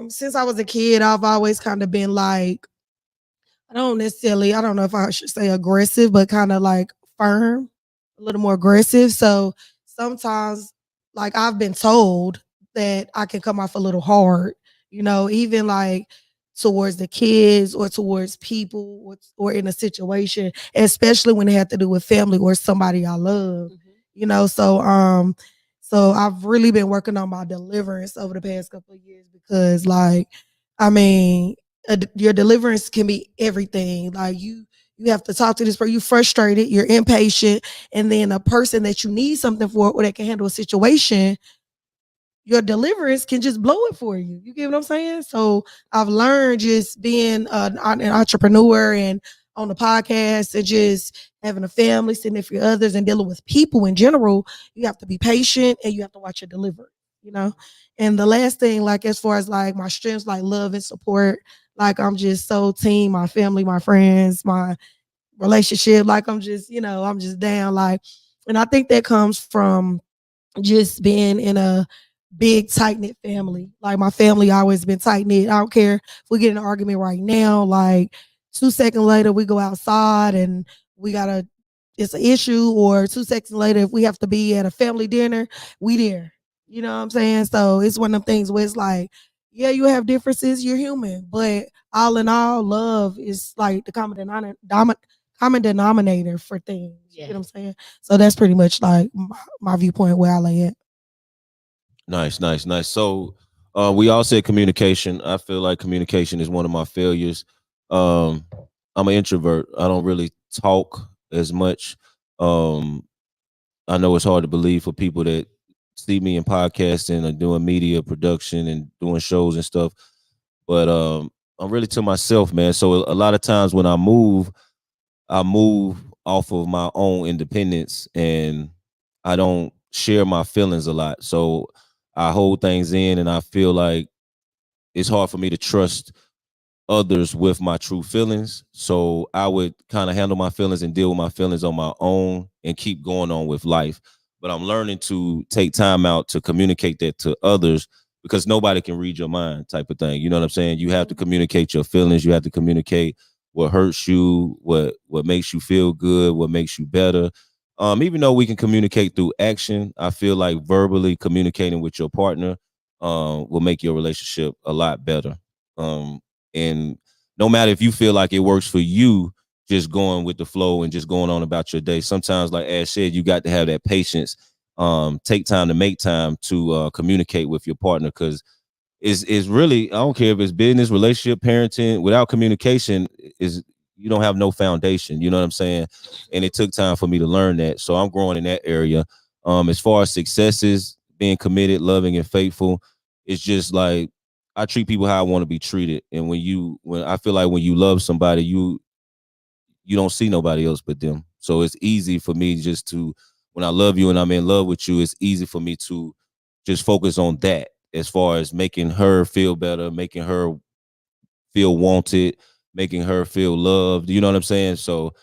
Speaker 1: since I was a kid, I've always kind of been like, I don't know if I should say aggressive, but kind of like firm, a little more aggressive. So sometimes, like, I've been told that I can come off a little hard, you know, even like towards the kids or towards people or in a situation, especially when it had to do with family or somebody I love, you know. So I've really been working on my deliverance over the past couple of years, because, like, I mean, your deliverance can be everything. Like you have to talk to this person. You're frustrated, you're impatient, and then a person that you need something for or that can handle a situation, your deliverance can just blow it for you. You get what I'm saying? So I've learned, just being an entrepreneur and on the podcast and just having a family, significant others, and dealing with people in general, you have to be patient and you have to watch your delivery, you know? And the last thing, like, as far as like my strengths, like love and support, like I'm just so team, my family, my friends, my relationship, like I'm just, you know, I'm just down. Like, and I think that comes from just being in a big tight knit family. Like, my family always been tight knit. I don't care if we get in an argument right now. Like 2 seconds later, we go outside and we gotta. It's an issue. Or 2 seconds later, if we have to be at a family dinner, we there. You know what I'm saying? So it's one of them things where it's like, yeah, you have differences. You're human, but all in all, love is like the common denominator for things. You know what I'm saying? So that's pretty much like my viewpoint where I lay it.
Speaker 3: Nice. So we all said communication. I feel like communication is one of my failures. I'm an introvert. I don't really talk as much. I know it's hard to believe for people that see me in podcasting and doing media production and doing shows and stuff. But I'm really to myself, man. So a lot of times when I move off of my own independence, and I don't share my feelings a lot. So I hold things in, and I feel like it's hard for me to trust others with my true feelings. So I would kind of handle my feelings and deal with my feelings on my own and keep going on with life. But I'm learning to take time out to communicate that to others because nobody can read your mind, type of thing. You know what I'm saying? You have to communicate your feelings. You have to communicate what hurts you, what makes you feel good, what makes you better. Even though we can communicate through action, I feel like verbally communicating with your partner will make your relationship a lot better. And no matter if you feel like it works for you, just going with the flow and just going on about your day. Sometimes, like Ash said, you got to have that patience. Take time to make time to communicate with your partner because is really, I don't care if it's business, relationship, parenting. Without communication, is you don't have no foundation. You know what I'm saying? And it took time for me to learn that. So I'm growing in that area. As far as successes, being committed, loving, and faithful, it's just like I treat people how I want to be treated. And when I feel like when you love somebody, you don't see nobody else but them. So it's easy for me just to, when I love you and I'm in love with you, it's easy for me to just focus on that as far as making her feel better, making her feel wanted, making her feel loved. You know what I'm saying? So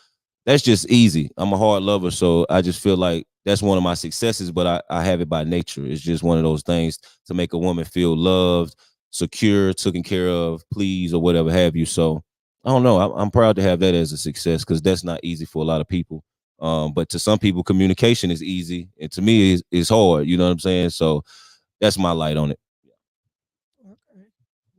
Speaker 3: that's just easy. I'm a hard lover, so I just feel like that's one of my successes, but I have it by nature. It's just one of those things to make a woman feel loved, secure, taken care of, pleased, or whatever have you. So I don't know. I'm proud to have that as a success because that's not easy for a lot of people. But to some people, communication is easy, and to me, it's hard. You know what I'm saying? So that's my light on it.
Speaker 1: Okay.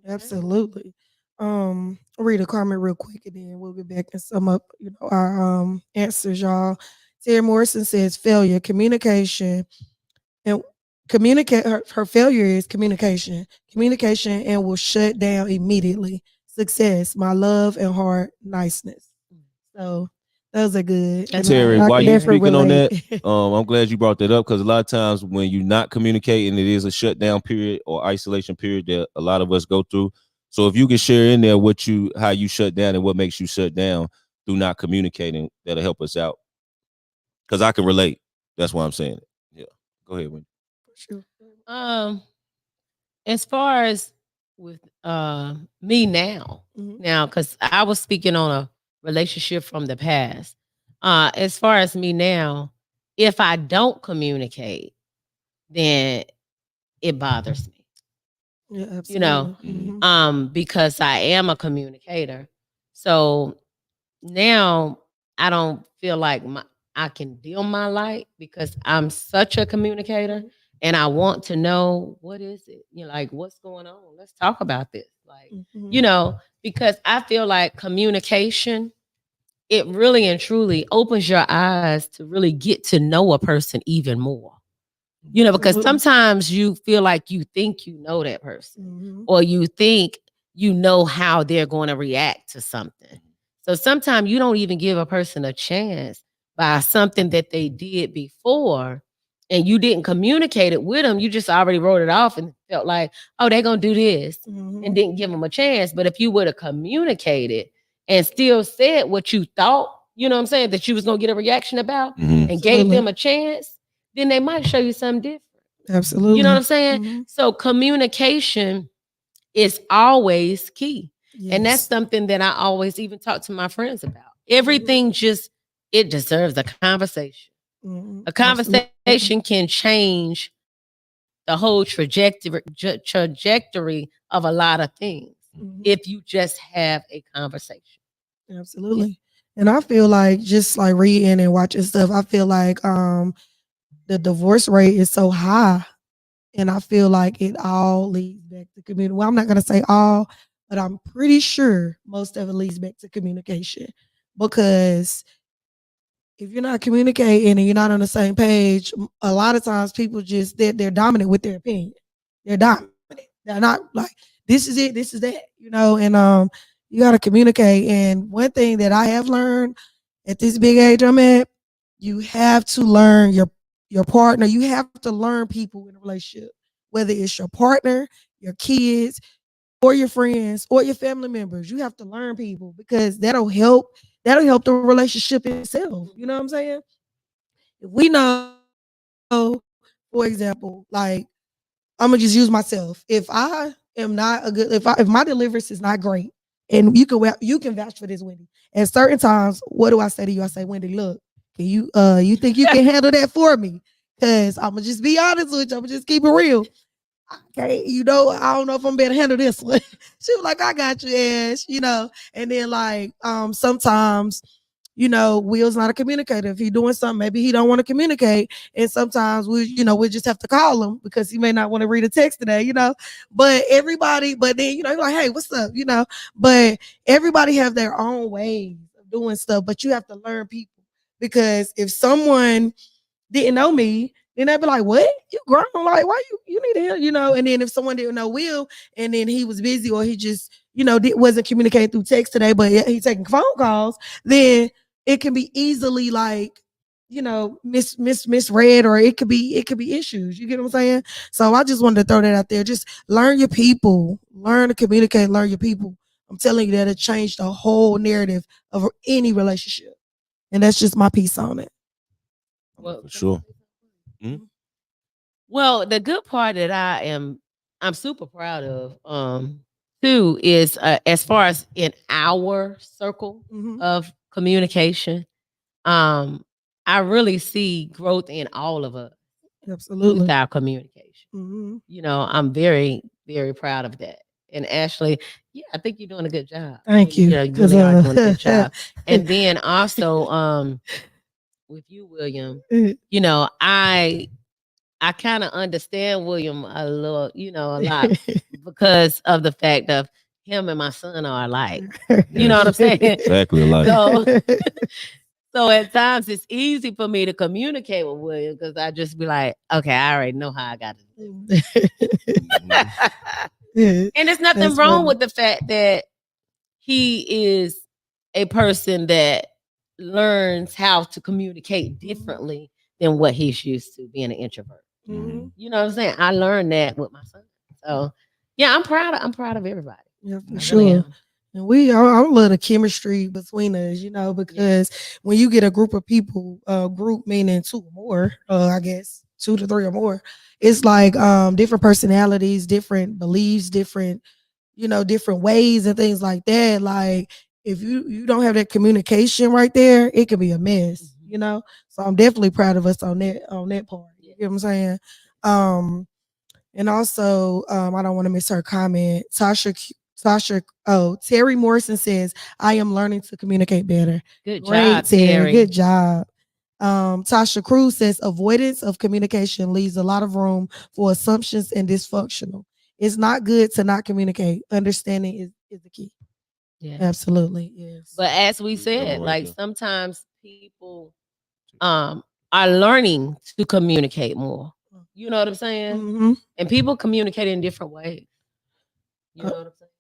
Speaker 1: Absolutely. I'll read a comment real quick and then we'll get back and sum up, our answers, y'all. Terry Morrison says failure, communication, and communicate her failure is communication. Communication and will shut down immediately. Success, my love and heart, niceness. So those are good. And
Speaker 3: Terry,
Speaker 1: I
Speaker 3: while
Speaker 1: can
Speaker 3: you
Speaker 1: definitely
Speaker 3: speaking on that,
Speaker 1: relate.
Speaker 3: I'm glad you brought that up because a lot of times when you're not communicating, it is a shutdown period or isolation period that a lot of us go through. So if you can share in there how you shut down and what makes you shut down through not communicating, that'll help us out. Because I can relate. That's why I'm saying it. Yeah. Go ahead, Wendy.
Speaker 1: Sure.
Speaker 2: Um, as far as with me now,
Speaker 1: Mhm.
Speaker 2: because I was speaking on a relationship from the past. As far as me now, if I don't communicate, then it bothers me.
Speaker 1: Yeah,
Speaker 2: You know,
Speaker 1: absolutely.
Speaker 2: because I am a communicator. So now I don't feel like I can dim my light because I'm such a communicator and I want to know what is it, like what's going on. Let's talk about this. Like,
Speaker 1: Mhm.
Speaker 2: because I feel like communication, it really and truly opens your eyes to really get to know a person even more. Because
Speaker 1: Absolutely.
Speaker 2: sometimes you feel like you think you know that person
Speaker 1: Mhm.
Speaker 2: or you think you know how they're going to react to something. So sometimes you don't even give a person a chance by something that they did before and you didn't communicate it with them. You just already wrote it off and felt like, oh, they're going to do this and
Speaker 1: Mhm.
Speaker 2: didn't give them a chance. But if you would have communicated and still said what you thought, you know what I'm saying, that you was going to get a reaction about and gave them
Speaker 1: Absolutely.
Speaker 2: a chance, then they might show you something different. You know what
Speaker 1: Absolutely.
Speaker 2: I'm saying?
Speaker 1: Mhm.
Speaker 2: So communication is always key. And that's
Speaker 1: Yes.
Speaker 2: something that I always even talk to my friends about. Everything just it deserves a conversation.
Speaker 1: Mhm.
Speaker 2: A
Speaker 1: Absolutely.
Speaker 2: conversation can change the whole trajectory of a lot of things
Speaker 1: Mhm.
Speaker 2: if you just have a conversation.
Speaker 1: Absolutely. And I feel like just like reading and watching stuff, I feel like the divorce rate is so high. And I feel like it all leads back to community. Well, I'm not gonna say all, but I'm pretty sure most of it leads back to communication. Because if you're not communicating and you're not on the same page, a lot of times people just they're dominant with their opinion. They're dominant. They're not like this is it, this is that, and you gotta communicate. And one thing that I have learned at this big age I'm at, you have to learn your partner. You have to learn people in a relationship, whether it's your partner, your kids, or your friends, or your family members. You have to learn people because that'll help the relationship itself. You know what I'm saying? If we know, for example, like I'm gonna just use myself. If I am not a good, if my deliverance is not great, and you can vouch for this, Wendy. At certain times, what do I say to you? I say, Wendy, look, can you think you can handle that for me? Cause I'm gonna just be honest with you. I'm gonna just keep it real. Okay, I don't know if I'm better handle this one. She was like, I got you, Ash, and then like sometimes Will's not a communicator. If he's doing something, maybe he don't want to communicate. And sometimes we just have to call him because he may not want to read a text today. But then, you're like, hey, what's up? But everybody have their own ways of doing stuff, but you have to learn people because if someone didn't know me, then they'd be like, what? You grown? Like, why you need help? And then if someone didn't know Will and then he was busy or he just, wasn't communicating through text today, but he's taking phone calls, then it can be easily like, misread, or it could be issues. You get what I'm saying? So I just wanted to throw that out there. Just learn your people, learn to communicate, learn your people. I'm telling you that it changed the whole narrative of any relationship. And that's just my piece on it.
Speaker 3: Well, for sure. Mm-hmm.
Speaker 2: Well, the good part that I'm super proud of, too, is as far as in our circle of communication, I really see growth in all of us.
Speaker 1: Absolutely.
Speaker 2: With our communication. I'm very, very proud of that. And Ashley, yeah, I think you're doing a good job.
Speaker 1: Thank you.
Speaker 2: You really are doing a good job. And then also, with you, William, I kind of understand William a little, a lot because of the fact of him and my son are alike. You know what I'm saying?
Speaker 3: Exactly alike.
Speaker 2: So at times it's easy for me to communicate with William because I just be like, okay, I already know how I got to do it. And there's nothing wrong with the fact that he is a person that learns how to communicate differently than what he's used to, being an introvert. You know what I'm saying? I learned that with my son. So yeah, I'm proud of everybody.
Speaker 1: Yeah, for sure. And I love the chemistry between us, because when you get a group of people, group meaning two or more, I guess 2 to 3 or more, it's like different personalities, different beliefs, different ways and things like that. Like if you don't have that communication right there, it could be a mess, So I'm definitely proud of us on that part. You know what I'm saying? And also, I don't want to miss her comment. Terry Morrison says, I am learning to communicate better.
Speaker 2: Good job, Terry.
Speaker 1: Good job. Tasha Cruz says, avoidance of communication leaves a lot of room for assumptions and dysfunctional. It's not good to not communicate. Understanding is the key. Yeah, absolutely. Yes.
Speaker 2: But as we said, like sometimes people are learning to communicate more. You know what I'm saying? And people communicate in different ways. You know what I'm saying?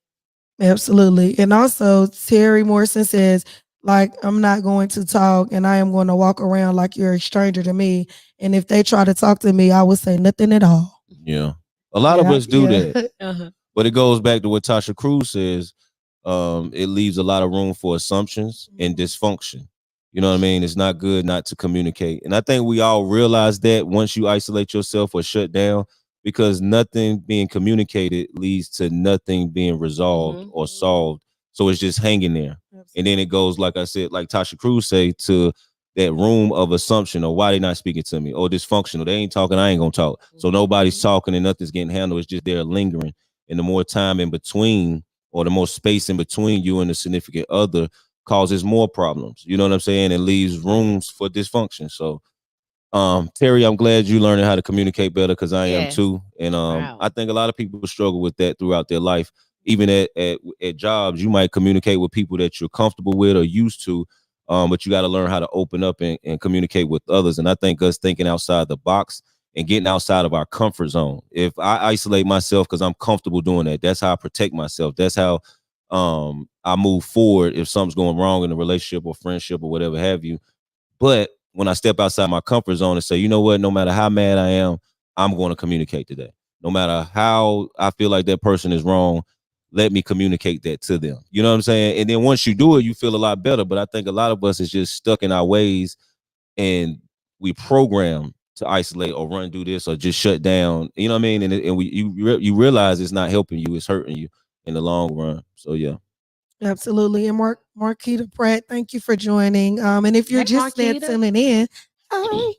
Speaker 1: Absolutely. And also, Terry Morrison says, like, I'm not going to talk and I am going to walk around like you're a stranger to me. And if they try to talk to me, I would say nothing at all.
Speaker 3: Yeah. A lot of us do that. But it goes back to what Tasha Cruz says. It leaves a lot of room for assumptions and dysfunction. You know what I mean? It's not good not to communicate. And I think we all realize that once you isolate yourself or shut down, because nothing being communicated leads to nothing being resolved or solved. So it's just hanging there. And then it goes, like I said, like Tasha Cruz say, to that room of assumption, or why they not speaking to me, or dysfunctional. They ain't talking, I ain't gonna talk. So nobody's talking and nothing's getting handled. It's just there lingering. And the more time in between, or the more space in between you and the significant other, causes more problems. You know what I'm saying? It leaves rooms for dysfunction. So Terry, I'm glad you learning how to communicate better, because I am too. And I think a lot of people struggle with that throughout their life. Even at jobs, you might communicate with people that you're comfortable with or used to, but you got to learn how to open up and communicate with others. And I think us thinking outside the box and getting outside of our comfort zone. If I isolate myself because I'm comfortable doing that, that's how I protect myself. That's how I move forward if something's going wrong in a relationship or friendship or whatever have you. But when I step outside my comfort zone and say, you know what, no matter how mad I am, I'm going to communicate today. No matter how I feel like that person is wrong, let me communicate that to them. You know what I'm saying? And then once you do it, you feel a lot better. But I think a lot of us is just stuck in our ways, and we program to isolate or run do this or just shut down. You know what I mean? And you realize it's not helping you, it's hurting you in the long run. So yeah.
Speaker 1: Absolutely. And Marquita Pratt, thank you for joining. And if you're
Speaker 2: Hey,
Speaker 1: just not
Speaker 2: Marquita.
Speaker 1: tuning in, hi.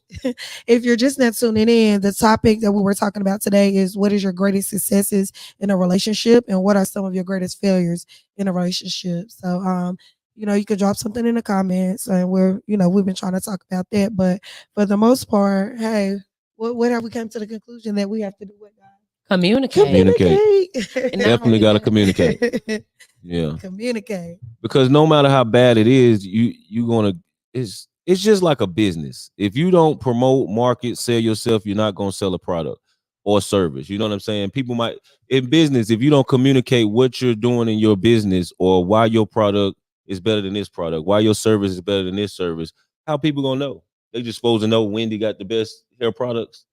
Speaker 1: If you're just not tuning in, the topic that we were talking about today is what is your greatest successes in a relationship and what are some of your greatest failures in a relationship. So you can drop something in the comments and we've been trying to talk about that. But for the most part, hey, what have we come to the conclusion that we have to do with God?
Speaker 2: Communicate.
Speaker 3: Definitely got to communicate. Yeah.
Speaker 1: Communicate.
Speaker 3: Because no matter how bad it is, you gonna it's just like a business. If you don't promote, market, sell yourself, you're not gonna sell a product or service. You know what I'm saying? People might in business, if you don't communicate what you're doing in your business or why your product is better than this product, why your service is better than this service, how people gonna know? They just supposed to know Wendy got the best hair products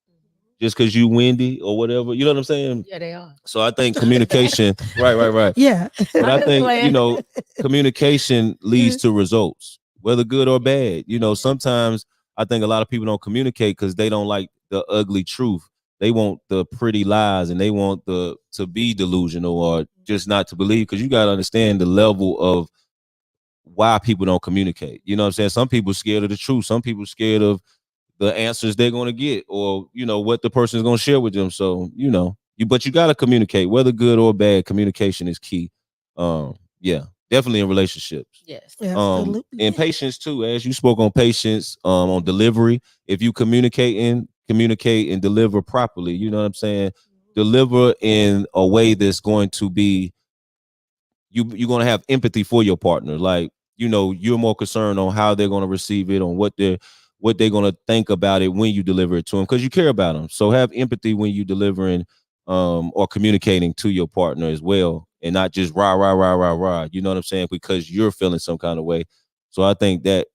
Speaker 3: just because you Wendy or whatever. You know what I'm saying?
Speaker 2: Yeah, they are.
Speaker 3: So I think communication, right.
Speaker 1: Yeah.
Speaker 3: But I think, communication leads to results, whether good or bad. Sometimes I think a lot of people don't communicate because they don't like the ugly truth. They want the pretty lies and they want to be delusional or just not to believe, because you got to understand the level of why people don't communicate. You know what I'm saying? Some people scared of the truth. Some people scared of the answers they're going to get or, what the person is going to share with them. So, but you got to communicate, whether good or bad. Communication is key. Yeah, definitely in relationships.
Speaker 2: Yes.
Speaker 1: Absolutely.
Speaker 3: And patience too, as you spoke on patience, on delivery. If you communicate and deliver properly, you know what I'm saying? Deliver in a way that's going to be, you're going to have empathy for your partner. Like, you're more concerned on how they're going to receive it, on what they're going to think about it when you deliver it to them, because you care about them. So have empathy when you delivering or communicating to your partner as well, and not just rah, rah, rah, rah, rah. You know what I'm saying? Because you're feeling some kind of way. So I think that,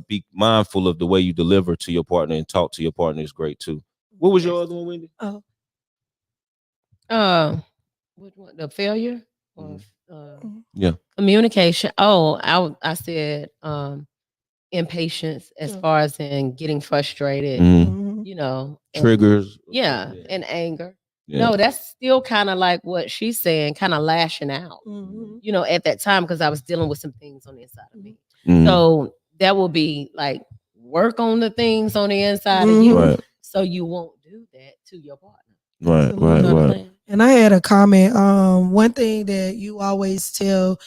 Speaker 3: be mindful of the way you deliver to your partner and talk to your partner is great too. What was your other one, Wendy?
Speaker 2: Which one? The failure or
Speaker 3: Yeah.
Speaker 2: communication? Oh, I said impatience as far as in getting frustrated, and-
Speaker 3: Triggers.
Speaker 2: yeah, and anger. Yeah. No, that's still kind of like what she's saying, kind of lashing out, at that time, because I was dealing with some things on the inside of me. So that will be like work on the things on the inside of you,
Speaker 3: Right.
Speaker 2: so you won't do that to your partner.
Speaker 3: Right.
Speaker 1: And I had a comment. One thing that you always tell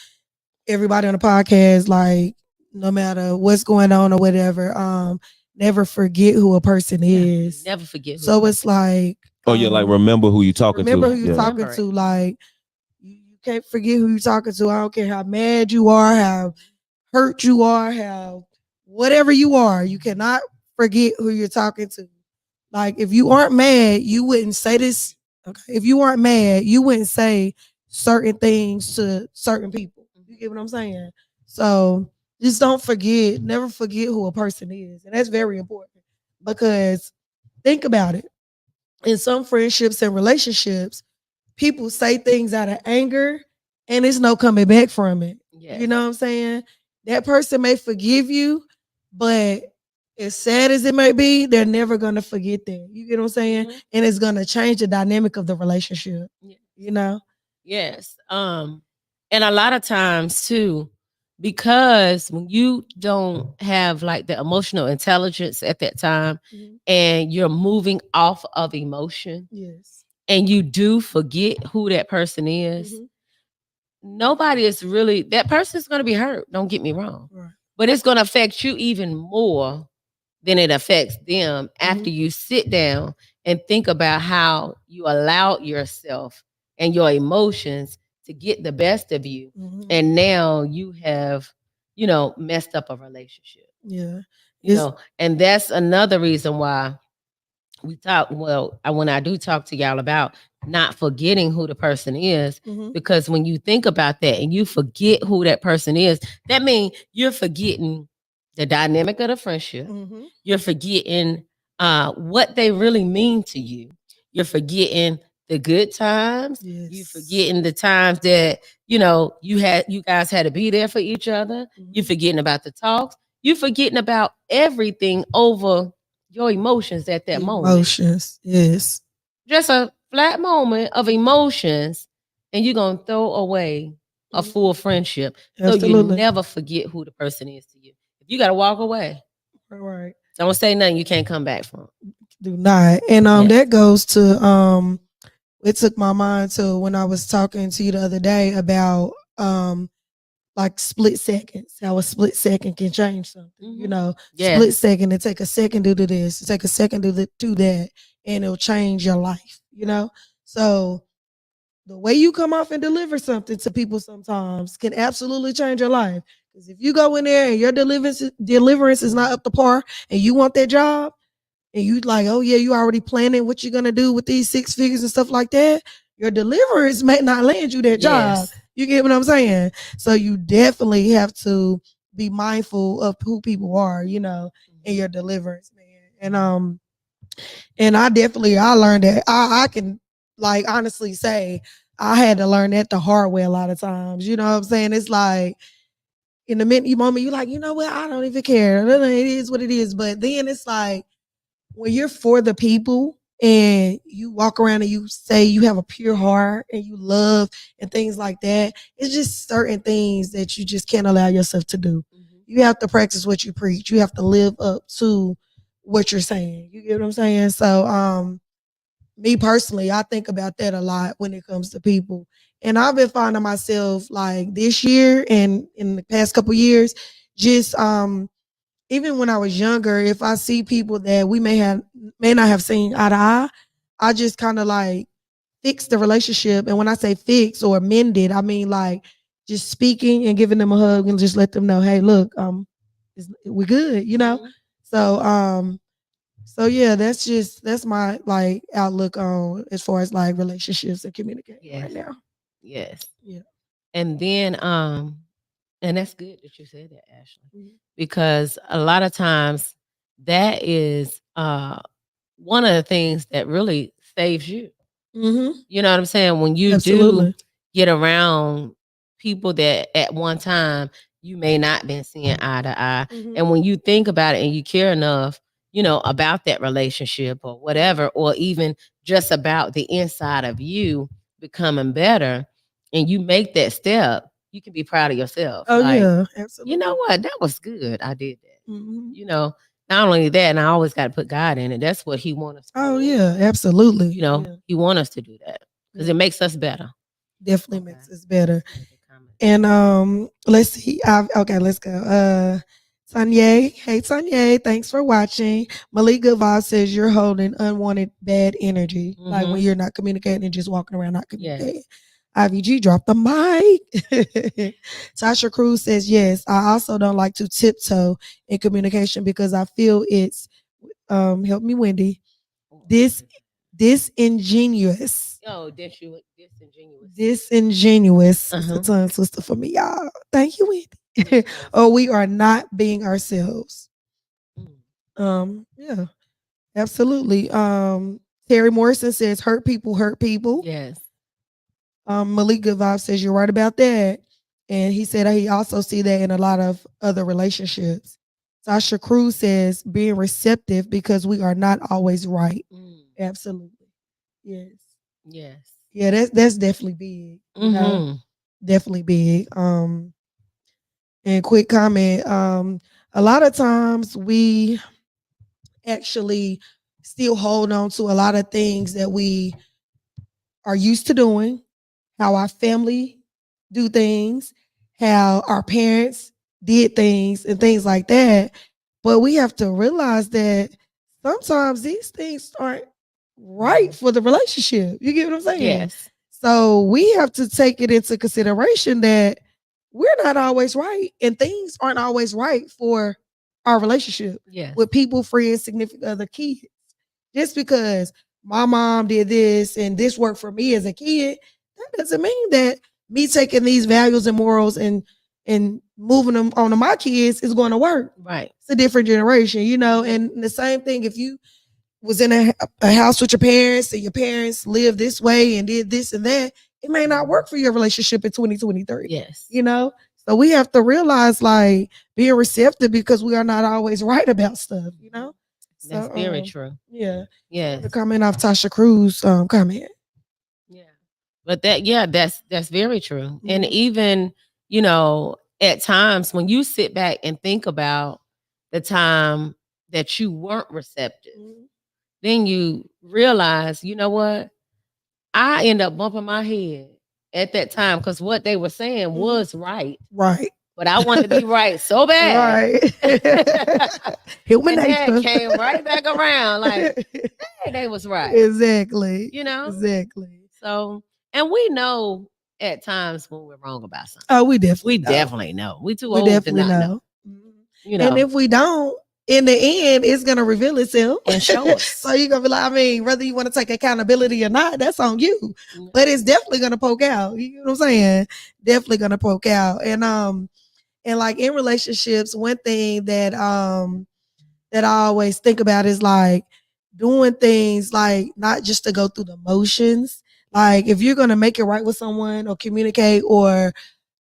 Speaker 1: everybody on the podcast, like, no matter what's going on or whatever, never forget who a person is.
Speaker 2: Never forget.
Speaker 1: So it's like,
Speaker 3: like remember who you talking to.
Speaker 1: Remember who you're talking to. Like, you can't forget who you're talking to. I don't care how mad you are, how hurt you are, how whatever you are. You cannot forget who you're talking to. Like, if you aren't mad, you wouldn't say this. Okay. If you aren't mad, you wouldn't say certain things to certain people. You get what I'm saying? So just don't forget, never forget who a person is. And that's very important, because think about it. In some friendships and relationships, people say things out of anger and there's no coming back from it. Yes. You know what I'm saying? That person may forgive you, but as sad as it may be, they're never going to forget that. You get what I'm saying? And it's going to change the dynamic of the relationship. Yeah.
Speaker 2: Yes. And a lot of times too, because when you don't have like the emotional intelligence at that time, and you're moving off of emotion, and you do forget who that person is, nobody is really, that person's going to be hurt. Don't get me wrong. Right. But it's going to affect you even more than it affects them after you sit down and think about how you allowed yourself and your emotions to get the best of you. And now you have, messed up a relationship.
Speaker 1: Yeah.
Speaker 2: And that's another reason why we talk, when I do talk to y'all about not forgetting who the person is, because when you think about that and you forget who that person is, that means you're forgetting the dynamic of the friendship. You're forgetting what they really mean to you. You're forgetting the good times.
Speaker 1: Yes.
Speaker 2: You're forgetting the times that, you guys had to be there for each other. You're forgetting about the talks. You're forgetting about everything over your emotions at that moment.
Speaker 1: Emotions, yes.
Speaker 2: Just a flat moment of emotions, and you're gonna throw away a full friendship. So you
Speaker 1: Absolutely.
Speaker 2: never forget who the person is to you. If you gotta walk away,
Speaker 1: Right.
Speaker 2: don't say nothing you can't come back from.
Speaker 1: Do not. And
Speaker 2: Yes.
Speaker 1: that goes to it took my mind to when I was talking to you the other day about like split seconds, how a split second can change something. You know,
Speaker 2: Yes.
Speaker 1: split second, it take a second to do this, it take a second to do that, and it'll change your life, you know? So the way you come off and deliver something to people sometimes can absolutely change your life. Because if you go in there and your deliverance is not up to par and you want that job, and you like, oh yeah, you already planning what you're gonna do with these 6 figures and stuff like that, your deliverance may not land you that job. You get what I'm saying? So you definitely have to be mindful of who people are, you know, in your deliverance, man. And I learned that I can like honestly say I had to learn that the hard way a lot of times. You know what I'm saying? It's like in the moment you're like, you know what, I don't even care. It is what it is. But then it's like when you're for the people and you walk around and you say you have a pure heart and you love and things like that, it's just certain things that you just can't allow yourself to do. You have to practice what you preach. You have to live up to what you're saying. You get what I'm saying? So me personally, I think about that a lot when it comes to people. And I've been finding myself like this year and in the past couple years, just even when I was younger, if I see people that we may not have seen eye to eye, I just kind of like fix the relationship. And when I say fix or mend it, I mean like just speaking and giving them a hug and just let them know, hey, look, we're good, you know. So yeah, that's my like outlook on as far as like relationships and communicating right now.
Speaker 2: Yes.
Speaker 1: Yeah.
Speaker 2: And then and that's good that you said that, Ashley. Because a lot of times that is one of the things that really saves you. You know what I'm saying? When you do get around people that at one time you may not been seeing eye to eye. And when you think about it and you care enough, you know, about that relationship or whatever, or even just about the inside of you becoming better, and you make that step, you can be proud of yourself.
Speaker 1: Oh yeah, absolutely.
Speaker 2: You know what? That was good. I did that. You know, not only that, and I always got to put God in it. That's what He wants us to do.
Speaker 1: Oh yeah, absolutely.
Speaker 2: You know, He wants us to do that because it makes us better.
Speaker 1: Definitely makes us better. And let's see. Okay, let's go. Tanya, hey Tanya, thanks for watching. Malik Good Vibe says you're holding unwanted bad energy, like when you're not communicating and just walking around not communicating. IVG dropped the mic. Tasha Cruz says yes. I also don't like to tiptoe in communication because I feel it's help me, Wendy. Disingenuous.
Speaker 2: Oh, disingenuous.
Speaker 1: Disingenuous. It's a tongue twister for me, y'all. Thank you, Wendy. Or we are not being ourselves. Yeah, absolutely. Terry Morrison says hurt people hurt people.
Speaker 2: Yes.
Speaker 1: Malik Good Vibe says you're right about that. And he said he also see that in a lot of other relationships. Sasha Cruz says being receptive because we are not always right. Absolutely. Yes.
Speaker 2: Yes.
Speaker 1: Yeah, that's definitely big. You know? Definitely big. And quick comment. A lot of times we actually still hold on to a lot of things that we are used to doing, how our family do things, how our parents did things and things like that. But we have to realize that sometimes these things aren't right for the relationship. You get what I'm saying?
Speaker 2: Yes.
Speaker 1: So we have to take it into consideration that we're not always right and things aren't always right for our relationship with people, friends, significant other, kids. Just because my mom did this and this worked for me as a kid, that doesn't mean that me taking these values and morals and moving them onto my kids is going to work.
Speaker 2: Right.
Speaker 1: It's a different generation, you know. And the same thing if you was in a house with your parents and your parents lived this way and did this and that, it may not work for your relationship in 2023.
Speaker 2: Yes.
Speaker 1: You know? So we have to realize like being receptive because we are not always right about stuff, you know?
Speaker 2: That's very true.
Speaker 1: Yeah.
Speaker 2: Yes.
Speaker 1: The comment off Tasha Cruz comment.
Speaker 2: Yeah. But that's very true. And
Speaker 1: Mhm.
Speaker 2: even, at times when you sit back and think about the time that you weren't receptive, then you realize, you know what? I end up bumping my head at that time because what they were saying was right.
Speaker 1: Right.
Speaker 2: But I wanted to be right so bad.
Speaker 1: Right. Human
Speaker 2: And that
Speaker 1: nature.
Speaker 2: came right back around like, hey, they was right.
Speaker 1: Exactly.
Speaker 2: You know?
Speaker 1: Exactly.
Speaker 2: So, and we know at times when we're wrong about something.
Speaker 1: Oh, we definitely
Speaker 2: definitely know. We too
Speaker 1: we
Speaker 2: old to
Speaker 1: definitely
Speaker 2: not know.
Speaker 1: know. And if we don't, in the end, it's gonna reveal itself
Speaker 2: and show us.
Speaker 1: So you're gonna be like, I mean, whether you want to take accountability or not, that's on you. But it's definitely gonna poke out. You know what I'm saying? Definitely gonna poke out. And like in relationships, one thing that I always think about is like doing things like not just to go through the motions. Like if you're gonna make it right with someone or communicate or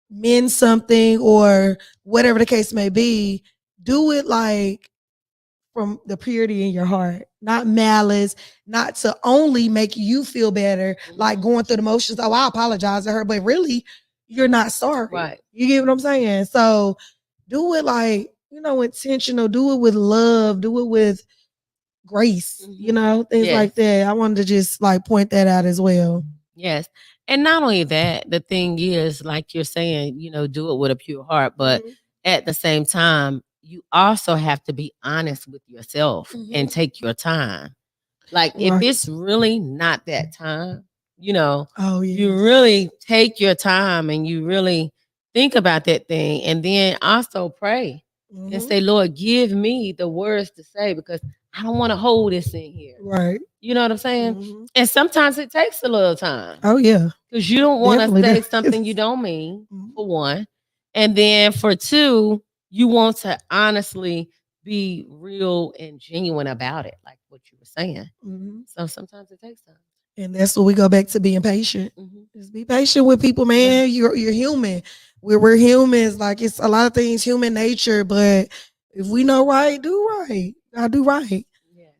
Speaker 1: mend something or whatever the case may be, do it like from the purity in your heart, not malice, not to only make you feel better, like going through the motions. Oh, I apologize to her, but really, you're not sorry.
Speaker 2: Right.
Speaker 1: You get what I'm saying? So do it like, intentional, do it with love, do it with grace, things like that. I wanted to just like point that out as well.
Speaker 2: Yes. And not only that, the thing is, like you're saying, do it with a pure heart, but at the same time, you also have to be honest with yourself and take your time. Like if it's really not that time, you really take your time and you really think about that thing and then also pray and say, Lord, give me the words to say because I don't want to hold this in here.
Speaker 1: Right.
Speaker 2: You know what I'm saying? And sometimes it takes a little time.
Speaker 1: Oh, yeah.
Speaker 2: Because you don't want to say something you don't mean, for one. And then for two, you want to honestly be real and genuine about it, like what you were saying. So sometimes it takes time.
Speaker 1: And that's what we go back to being patient. Just be patient with people, man. You're human. We're humans. Like it's a lot of things, human nature. But if we know right, do right. I do right.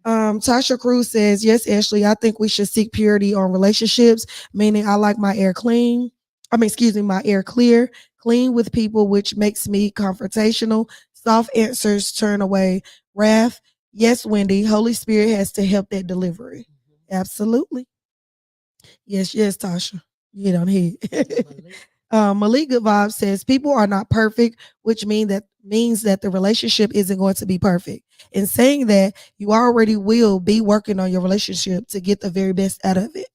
Speaker 1: Tasha Cruz says, yes, Ashley, I think we should seek purity on relationships, meaning I like my air clean. My air clear, clean with people, which makes me confrontational. Soft answers turn away wrath. Yes, Wendy, Holy Spirit has to help that delivery. Absolutely. Yes, Tasha. You hit on head. Malik Good Vibes says people are not perfect, which means that the relationship isn't going to be perfect. In saying that, you already will be working on your relationship to get the very best out of it.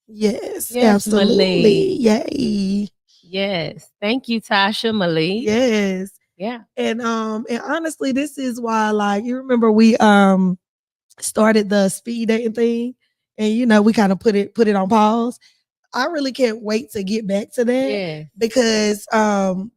Speaker 1: Yes, absolutely.
Speaker 2: Malik.
Speaker 1: Yay.
Speaker 2: Yes. Thank you, Tasha, Malik.
Speaker 1: Yes.
Speaker 2: Yeah.
Speaker 1: And honestly, this is why, like, you remember we started the speed dating thing, and we kind of put it on pause. I really can't wait to get back to that because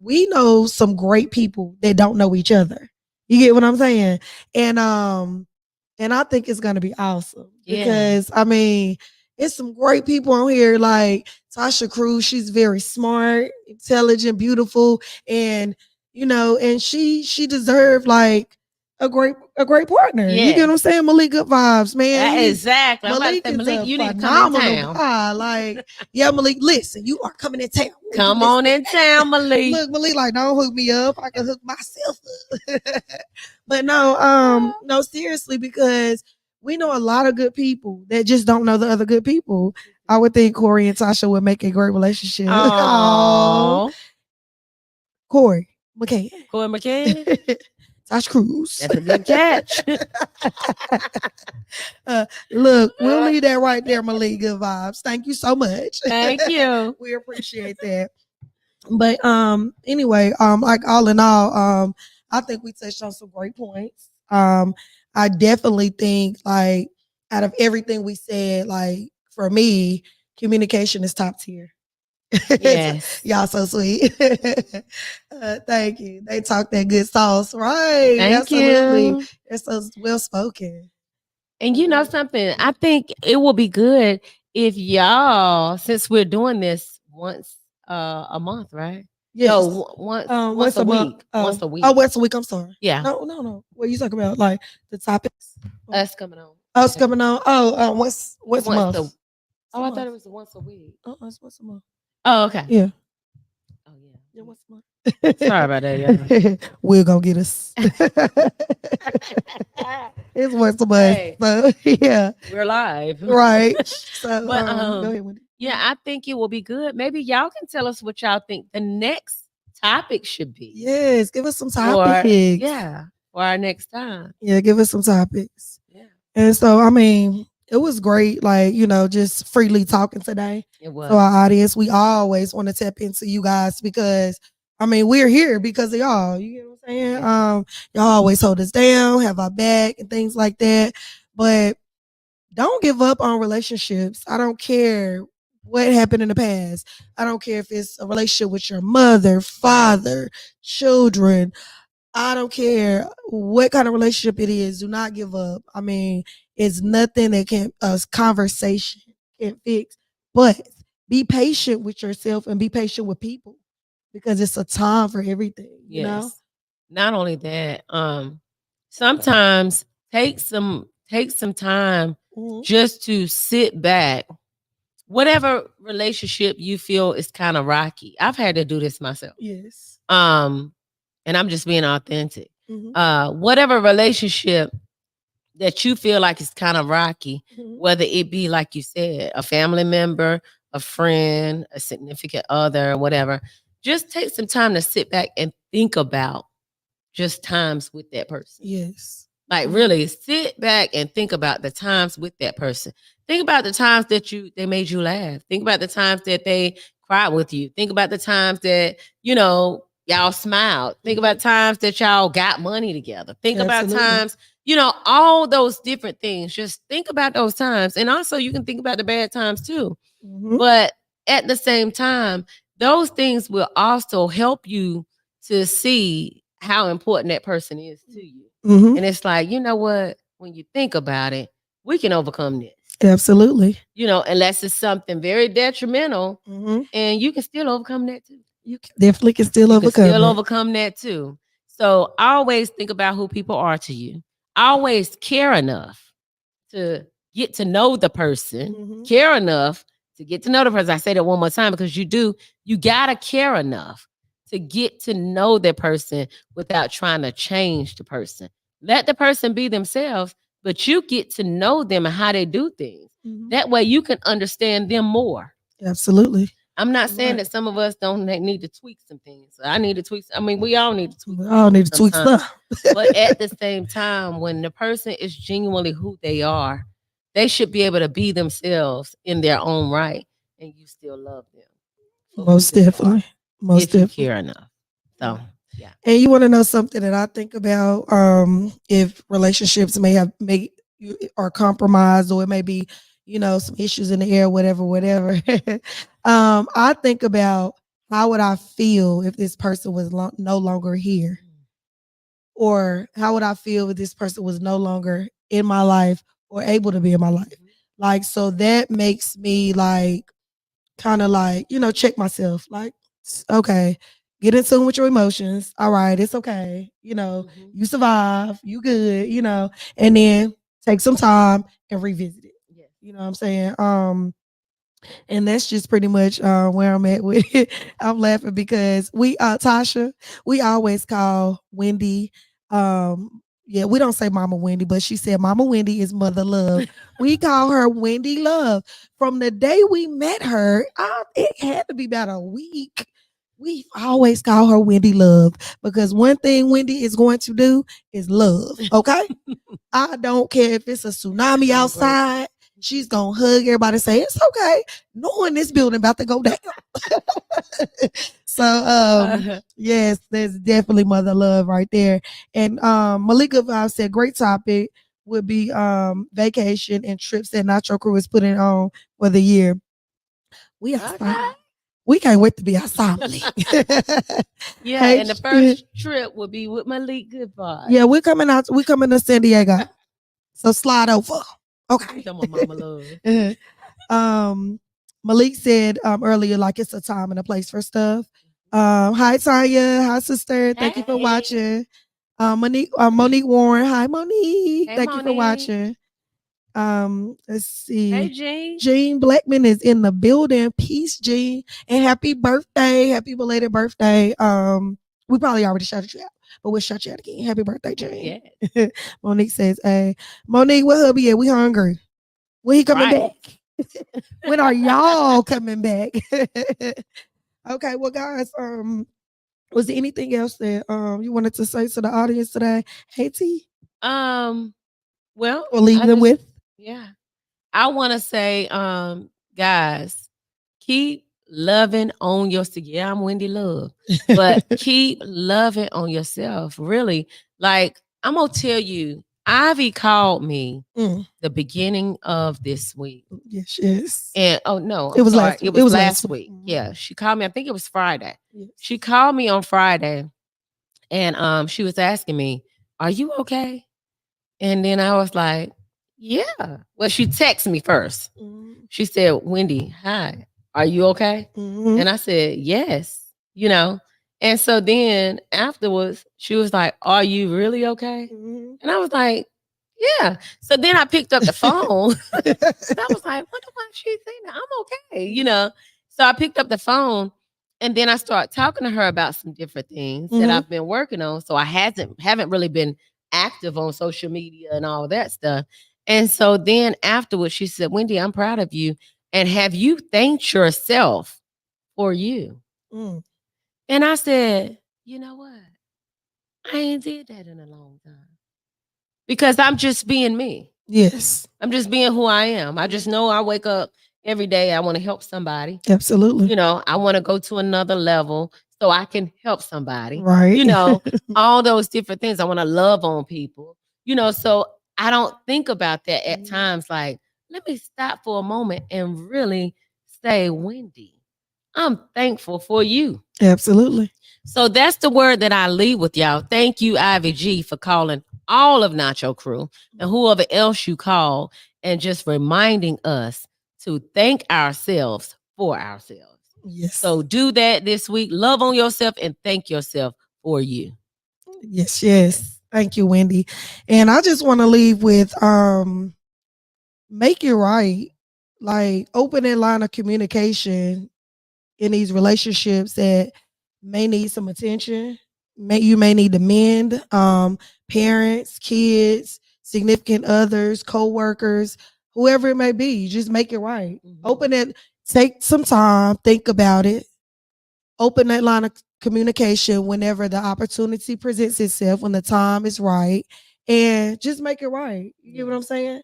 Speaker 1: we know some great people that don't know each other. You get what I'm saying? And I think it's gonna be awesome because I mean it's some great people on here like Tasha Cruz. She's very smart, intelligent, beautiful, and and she deserved like a great partner. You get what I'm saying? Malik Good Vibes, man.
Speaker 2: Exactly.
Speaker 1: Malik
Speaker 2: is
Speaker 1: Malik,
Speaker 2: you need to
Speaker 1: come
Speaker 2: come
Speaker 1: in
Speaker 2: in town.
Speaker 1: guy. Like, yeah, Malik, listen, you are coming in town.
Speaker 2: Come on in town, Malik.
Speaker 1: Look, Malik, like, don't hook me up. I can hook myself up. But no, seriously, because we know a lot of good people that just don't know the other good people. I would think Corey and Tasha would make a great relationship.
Speaker 2: Oh,
Speaker 1: Corey McCann.
Speaker 2: Corey McCann.
Speaker 1: Tasha Cruz.
Speaker 2: That's a good catch.
Speaker 1: Look, we'll leave that right there, Malik. Good vibes. Thank you so much.
Speaker 2: Thank you.
Speaker 1: We appreciate that. But anyway, like all in all, I think we touched on some great points. I definitely think like out of everything we said, like for me, communication is top tier.
Speaker 2: Yes.
Speaker 1: Y'all so sweet. Thank you. They talk that good sauce, right?
Speaker 2: Thank you.
Speaker 1: They're so well spoken.
Speaker 2: And you know something? I think it will be good if y'all, since we're doing this once a month, right?
Speaker 1: Yes.
Speaker 2: No, once a week. Once a week.
Speaker 1: Oh, once a week. I'm sorry.
Speaker 2: Yeah.
Speaker 1: No. What are you talking about? Like the topics?
Speaker 2: Us coming on.
Speaker 1: Us coming on. Oh, once a month.
Speaker 2: Oh, I thought it was once a week.
Speaker 1: It's once a month.
Speaker 2: Oh, okay.
Speaker 1: Yeah.
Speaker 2: Oh, yeah.
Speaker 1: Yeah, once a month.
Speaker 2: Sorry about that, y'all.
Speaker 1: We're gonna get us. It's once a month.
Speaker 2: Hey.
Speaker 1: So yeah.
Speaker 2: We're live.
Speaker 1: Right. So
Speaker 2: But,
Speaker 1: go ahead, Wendy.
Speaker 2: Yeah, I think it will be good. Maybe y'all can tell us what y'all think the next topic should be.
Speaker 1: Yes, give us some
Speaker 2: For,
Speaker 1: topics.
Speaker 2: for our next time.
Speaker 1: Yeah, give us some topics.
Speaker 2: Yeah.
Speaker 1: And so, I mean, it was great, like, just freely talking today.
Speaker 2: It was.
Speaker 1: So our audience, we always want to tap into you guys because, I mean, we're here because of y'all. You get what I'm saying? Y'all always hold us down, have our back and things like that. But don't give up on relationships. I don't care what happened in the past. I don't care if it's a relationship with your mother, father, children. I don't care what kind of relationship it is. Do not give up. I mean, it's nothing that can conversation can fix. But be patient with yourself and be patient with people because it's a time for everything. You know?
Speaker 2: Not only that, sometimes take some time just to sit back. Whatever relationship you feel is kind of rocky. I've had to do this myself.
Speaker 1: Yes.
Speaker 2: And I'm just being authentic. Whatever relationship that you feel like is kind of rocky, whether it be, like you said, a family member, a friend, a significant other, whatever, just take some time to sit back and think about just times with that person.
Speaker 1: Yes.
Speaker 2: Like really sit back and think about the times with that person. Think about the times that they made you laugh. Think about the times that they cried with you. Think about the times that, y'all smiled. Think about times that y'all got money together. Think about times, all those different things. Just think about those times. And also you can think about the bad times too. But at the same time, those things will also help you to see how important that person is to you. And it's like, you know what? When you think about it, we can overcome this.
Speaker 1: Absolutely.
Speaker 2: Unless it's something very detrimental, and you can still overcome that too.
Speaker 1: You definitely can still
Speaker 2: overcome that too. So always think about who people are to you. Always care enough to get to know the person. Care enough to get to know the person. I say that one more time because you gotta care enough to get to know the person without trying to change the person. Let the person be themselves, but you get to know them and how they do things. That way you can understand them more.
Speaker 1: Absolutely.
Speaker 2: I'm not saying that some of us don't need to tweak some things. I need to tweak. I mean, we all need to tweak.
Speaker 1: We all need to tweak stuff.
Speaker 2: But at the same time, when the person is genuinely who they are, they should be able to be themselves in their own right, and you still love them.
Speaker 1: Most definitely.
Speaker 2: If you care enough. So, yeah.
Speaker 1: And you want to know something that I think about? If relationships may are compromised, or it may be, some issues in the air, whatever. I think about how would I feel if this person was no longer here, or how would I feel if this person was no longer in my life or able to be in my life? Like, so that makes me kind of check myself. Like, okay, get in tune with your emotions. All right, it's okay. You survive, you good, and then take some time and revisit it. You know what I'm saying? And that's just pretty much where I'm at with it. I'm laughing because Tasha, we always call Wendy. We don't say Mama Wendy, but she said Mama Wendy is Mother Love. We call her Wendy Love. From the day we met her, it had to be about a week. We always call her Wendy Love because one thing Wendy is going to do is love. Okay? I don't care if it's a tsunami outside. She's gonna hug everybody and say, it's okay. Knowing this building about to go down. So yes, there's definitely Mother Love right there. And Malika Vibe said, great topic would be vacation and trips that Nacho Crew is putting on for the year. We can't wait to be outside.
Speaker 2: And the first trip will be with Malik Goodbye.
Speaker 1: Yeah, we're coming to San Diego. So slide over. Okay.
Speaker 2: Mama Love.
Speaker 1: Malik said earlier, like it's a time and a place for stuff. Hi Tanya, hi sister. Thank you for
Speaker 2: Hey.
Speaker 1: watching. Monique Warren. Hi Monique.
Speaker 2: Hey,
Speaker 1: Thank you for
Speaker 2: Monique.
Speaker 1: watching. Let's
Speaker 2: Hey,
Speaker 1: see.
Speaker 2: Jean.
Speaker 1: Jean Blackman is in the building. Peace, Jean. And happy birthday. Happy belated birthday. We probably already shouted you out, but we'll shout you out again. Happy birthday, Jean.
Speaker 2: Yeah.
Speaker 1: Monique says, hey, Monique, what hubby at? We hungry. When he coming
Speaker 2: Right.
Speaker 1: back? When are y'all coming back? Okay, well, guys, was there anything else that you wanted to say to the audience today? Hey T.
Speaker 2: Well,
Speaker 1: Or leave
Speaker 2: I
Speaker 1: them
Speaker 2: just
Speaker 1: with?
Speaker 2: yeah. I want to say, guys, keep loving on yourself. Yeah, I'm Wendy Love, but keep loving on yourself. Really, like I'm gonna tell you, Ivy called me
Speaker 1: Mm.
Speaker 2: the beginning of this week.
Speaker 1: Yes, yes.
Speaker 2: And oh no,
Speaker 1: It
Speaker 2: I'm
Speaker 1: was
Speaker 2: sorry.
Speaker 1: last
Speaker 2: It
Speaker 1: week.
Speaker 2: was last week.
Speaker 1: Mhm.
Speaker 2: Yeah, she called me. I think it was Friday.
Speaker 1: Yes.
Speaker 2: She called me on Friday, and she was asking me, "Are you okay?" And then I was like, "Yeah." Well, she texted me first.
Speaker 1: Mhm.
Speaker 2: She said, "Wendy, hi. Are you okay?"
Speaker 1: Mhm.
Speaker 2: And I said, "Yes." You know. And so then afterwards, she was like, "Are you really okay?"
Speaker 1: Mhm.
Speaker 2: And I was like, "Yeah." So then I picked up the phone. I was like, "What the fuck she saying? I'm okay." You know. So I picked up the phone and then I started talking to her about some different things that
Speaker 1: Mhm.
Speaker 2: I've been working on. So I haven't really been active on social media and all that stuff. And so then afterwards, she said, "Wendy, I'm proud of you. And have you thanked yourself for you?"
Speaker 1: Mm.
Speaker 2: And I said, "You know what? I ain't did that in a long time because I'm just being me.
Speaker 1: Yes.
Speaker 2: I'm just being who I am. I just know I wake up every day. I want to help somebody.
Speaker 1: Absolutely.
Speaker 2: You know, I want to go to another level so I can help somebody.
Speaker 1: Right.
Speaker 2: You know, all those different things. I want to love on people. You know, so I don't think about that at times. Like, let me stop for a moment and really say, Wendy, I'm thankful for you.
Speaker 1: Absolutely.
Speaker 2: So that's the word that I leave with y'all. Thank you, Ivy G, for calling all of Nacho Crew and whoever else you call and just reminding us to thank ourselves for ourselves.
Speaker 1: Yes.
Speaker 2: So do that this week. Love on yourself and thank yourself for you.
Speaker 1: Yes, yes. Thank you, Wendy. And I just want to leave with make it right. Like open that line of communication in these relationships that may need some attention. You may need to mend. Parents, kids, significant others, co-workers, whoever it may be. Just make it right. Open it, take some time, think about it. Open that line of communication whenever the opportunity presents itself, when the time is right, and just make it right. You get what I'm saying?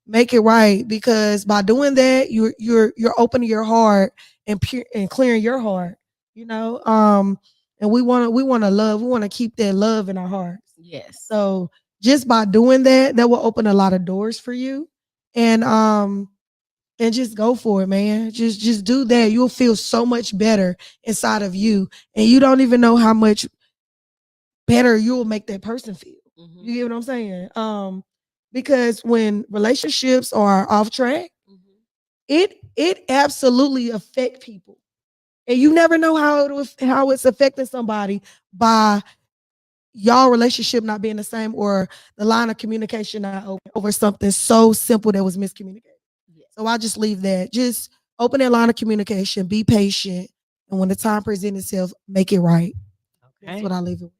Speaker 1: Make it right, because by doing that, you're opening your heart and and clearing your heart. You know, and we want to love. We want to keep that love in our hearts.
Speaker 2: Yes.
Speaker 1: So just by doing that, that will open a lot of doors for you, and just go for it, man. Just do that. You'll feel so much better inside of you, and you don't even know how much better you'll make that person feel. You get what I'm saying? Because when relationships are off track, it absolutely affect people, and you never know how it's affecting somebody by y'all relationship not being the same, or the line of communication not open over something so simple that was miscommunicated. So I just leave that. Just open that line of communication, be patient, and when the time presents itself, make it right. That's
Speaker 2: Okay.
Speaker 1: what I leave it with.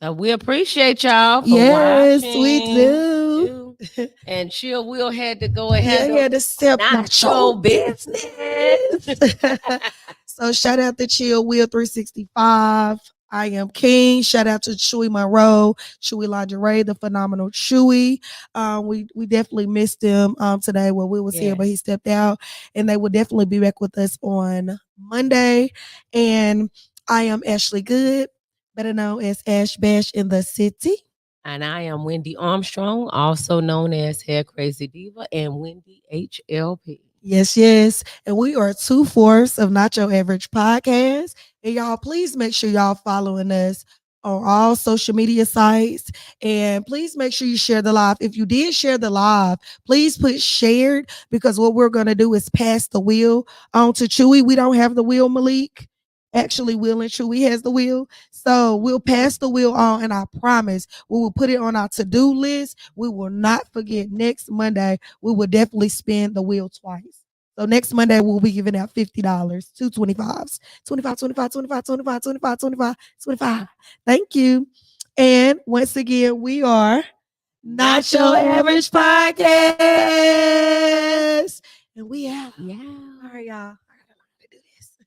Speaker 2: So we appreciate y'all for
Speaker 1: Yes,
Speaker 2: watching.
Speaker 1: we do.
Speaker 2: And Chill Will had to go and
Speaker 1: Yeah,
Speaker 2: handle
Speaker 1: yeah, the step
Speaker 2: not
Speaker 1: your
Speaker 2: your business.
Speaker 1: So shout out to Chill Will 365. I am King. Shout out to Chewy Monroe, Chewy Lingerie, the phenomenal Chewy. We definitely missed him today. Well, we was here, but he stepped out, and they will definitely be back with us on Monday. And I am Ashley Good, better known as Ash Bash in the city.
Speaker 2: And I am Wendy Armstrong, also known as Hair Crazy Diva and Wendy HLP.
Speaker 1: Yes, yes. And we are 2/4 of Not Your Average Podcast. And y'all, please make sure y'all following us on all social media sites. And please make sure you share the live. If you did share the live, please put shared, because what we're going to do is pass the wheel on to Chewy. We don't have the wheel, Malik. actually will and truly has the wheel. So we'll pass the wheel on, and I promise we will put it on our to-do list. We will not forget next Monday. We will definitely spin the wheel twice. So next Monday, we'll be giving out $50, two 25s, 25, 25, 25, 25, 25, 25, 25. Thank you. And once again, we are Not Your Average Podcast. And we out.
Speaker 2: Yeah.
Speaker 1: All right, y'all. I gotta learn to do this.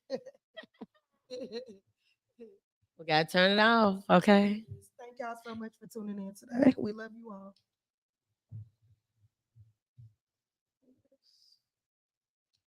Speaker 2: We gotta turn it off. Okay.
Speaker 1: Thank y'all so much for tuning in today. We love you all.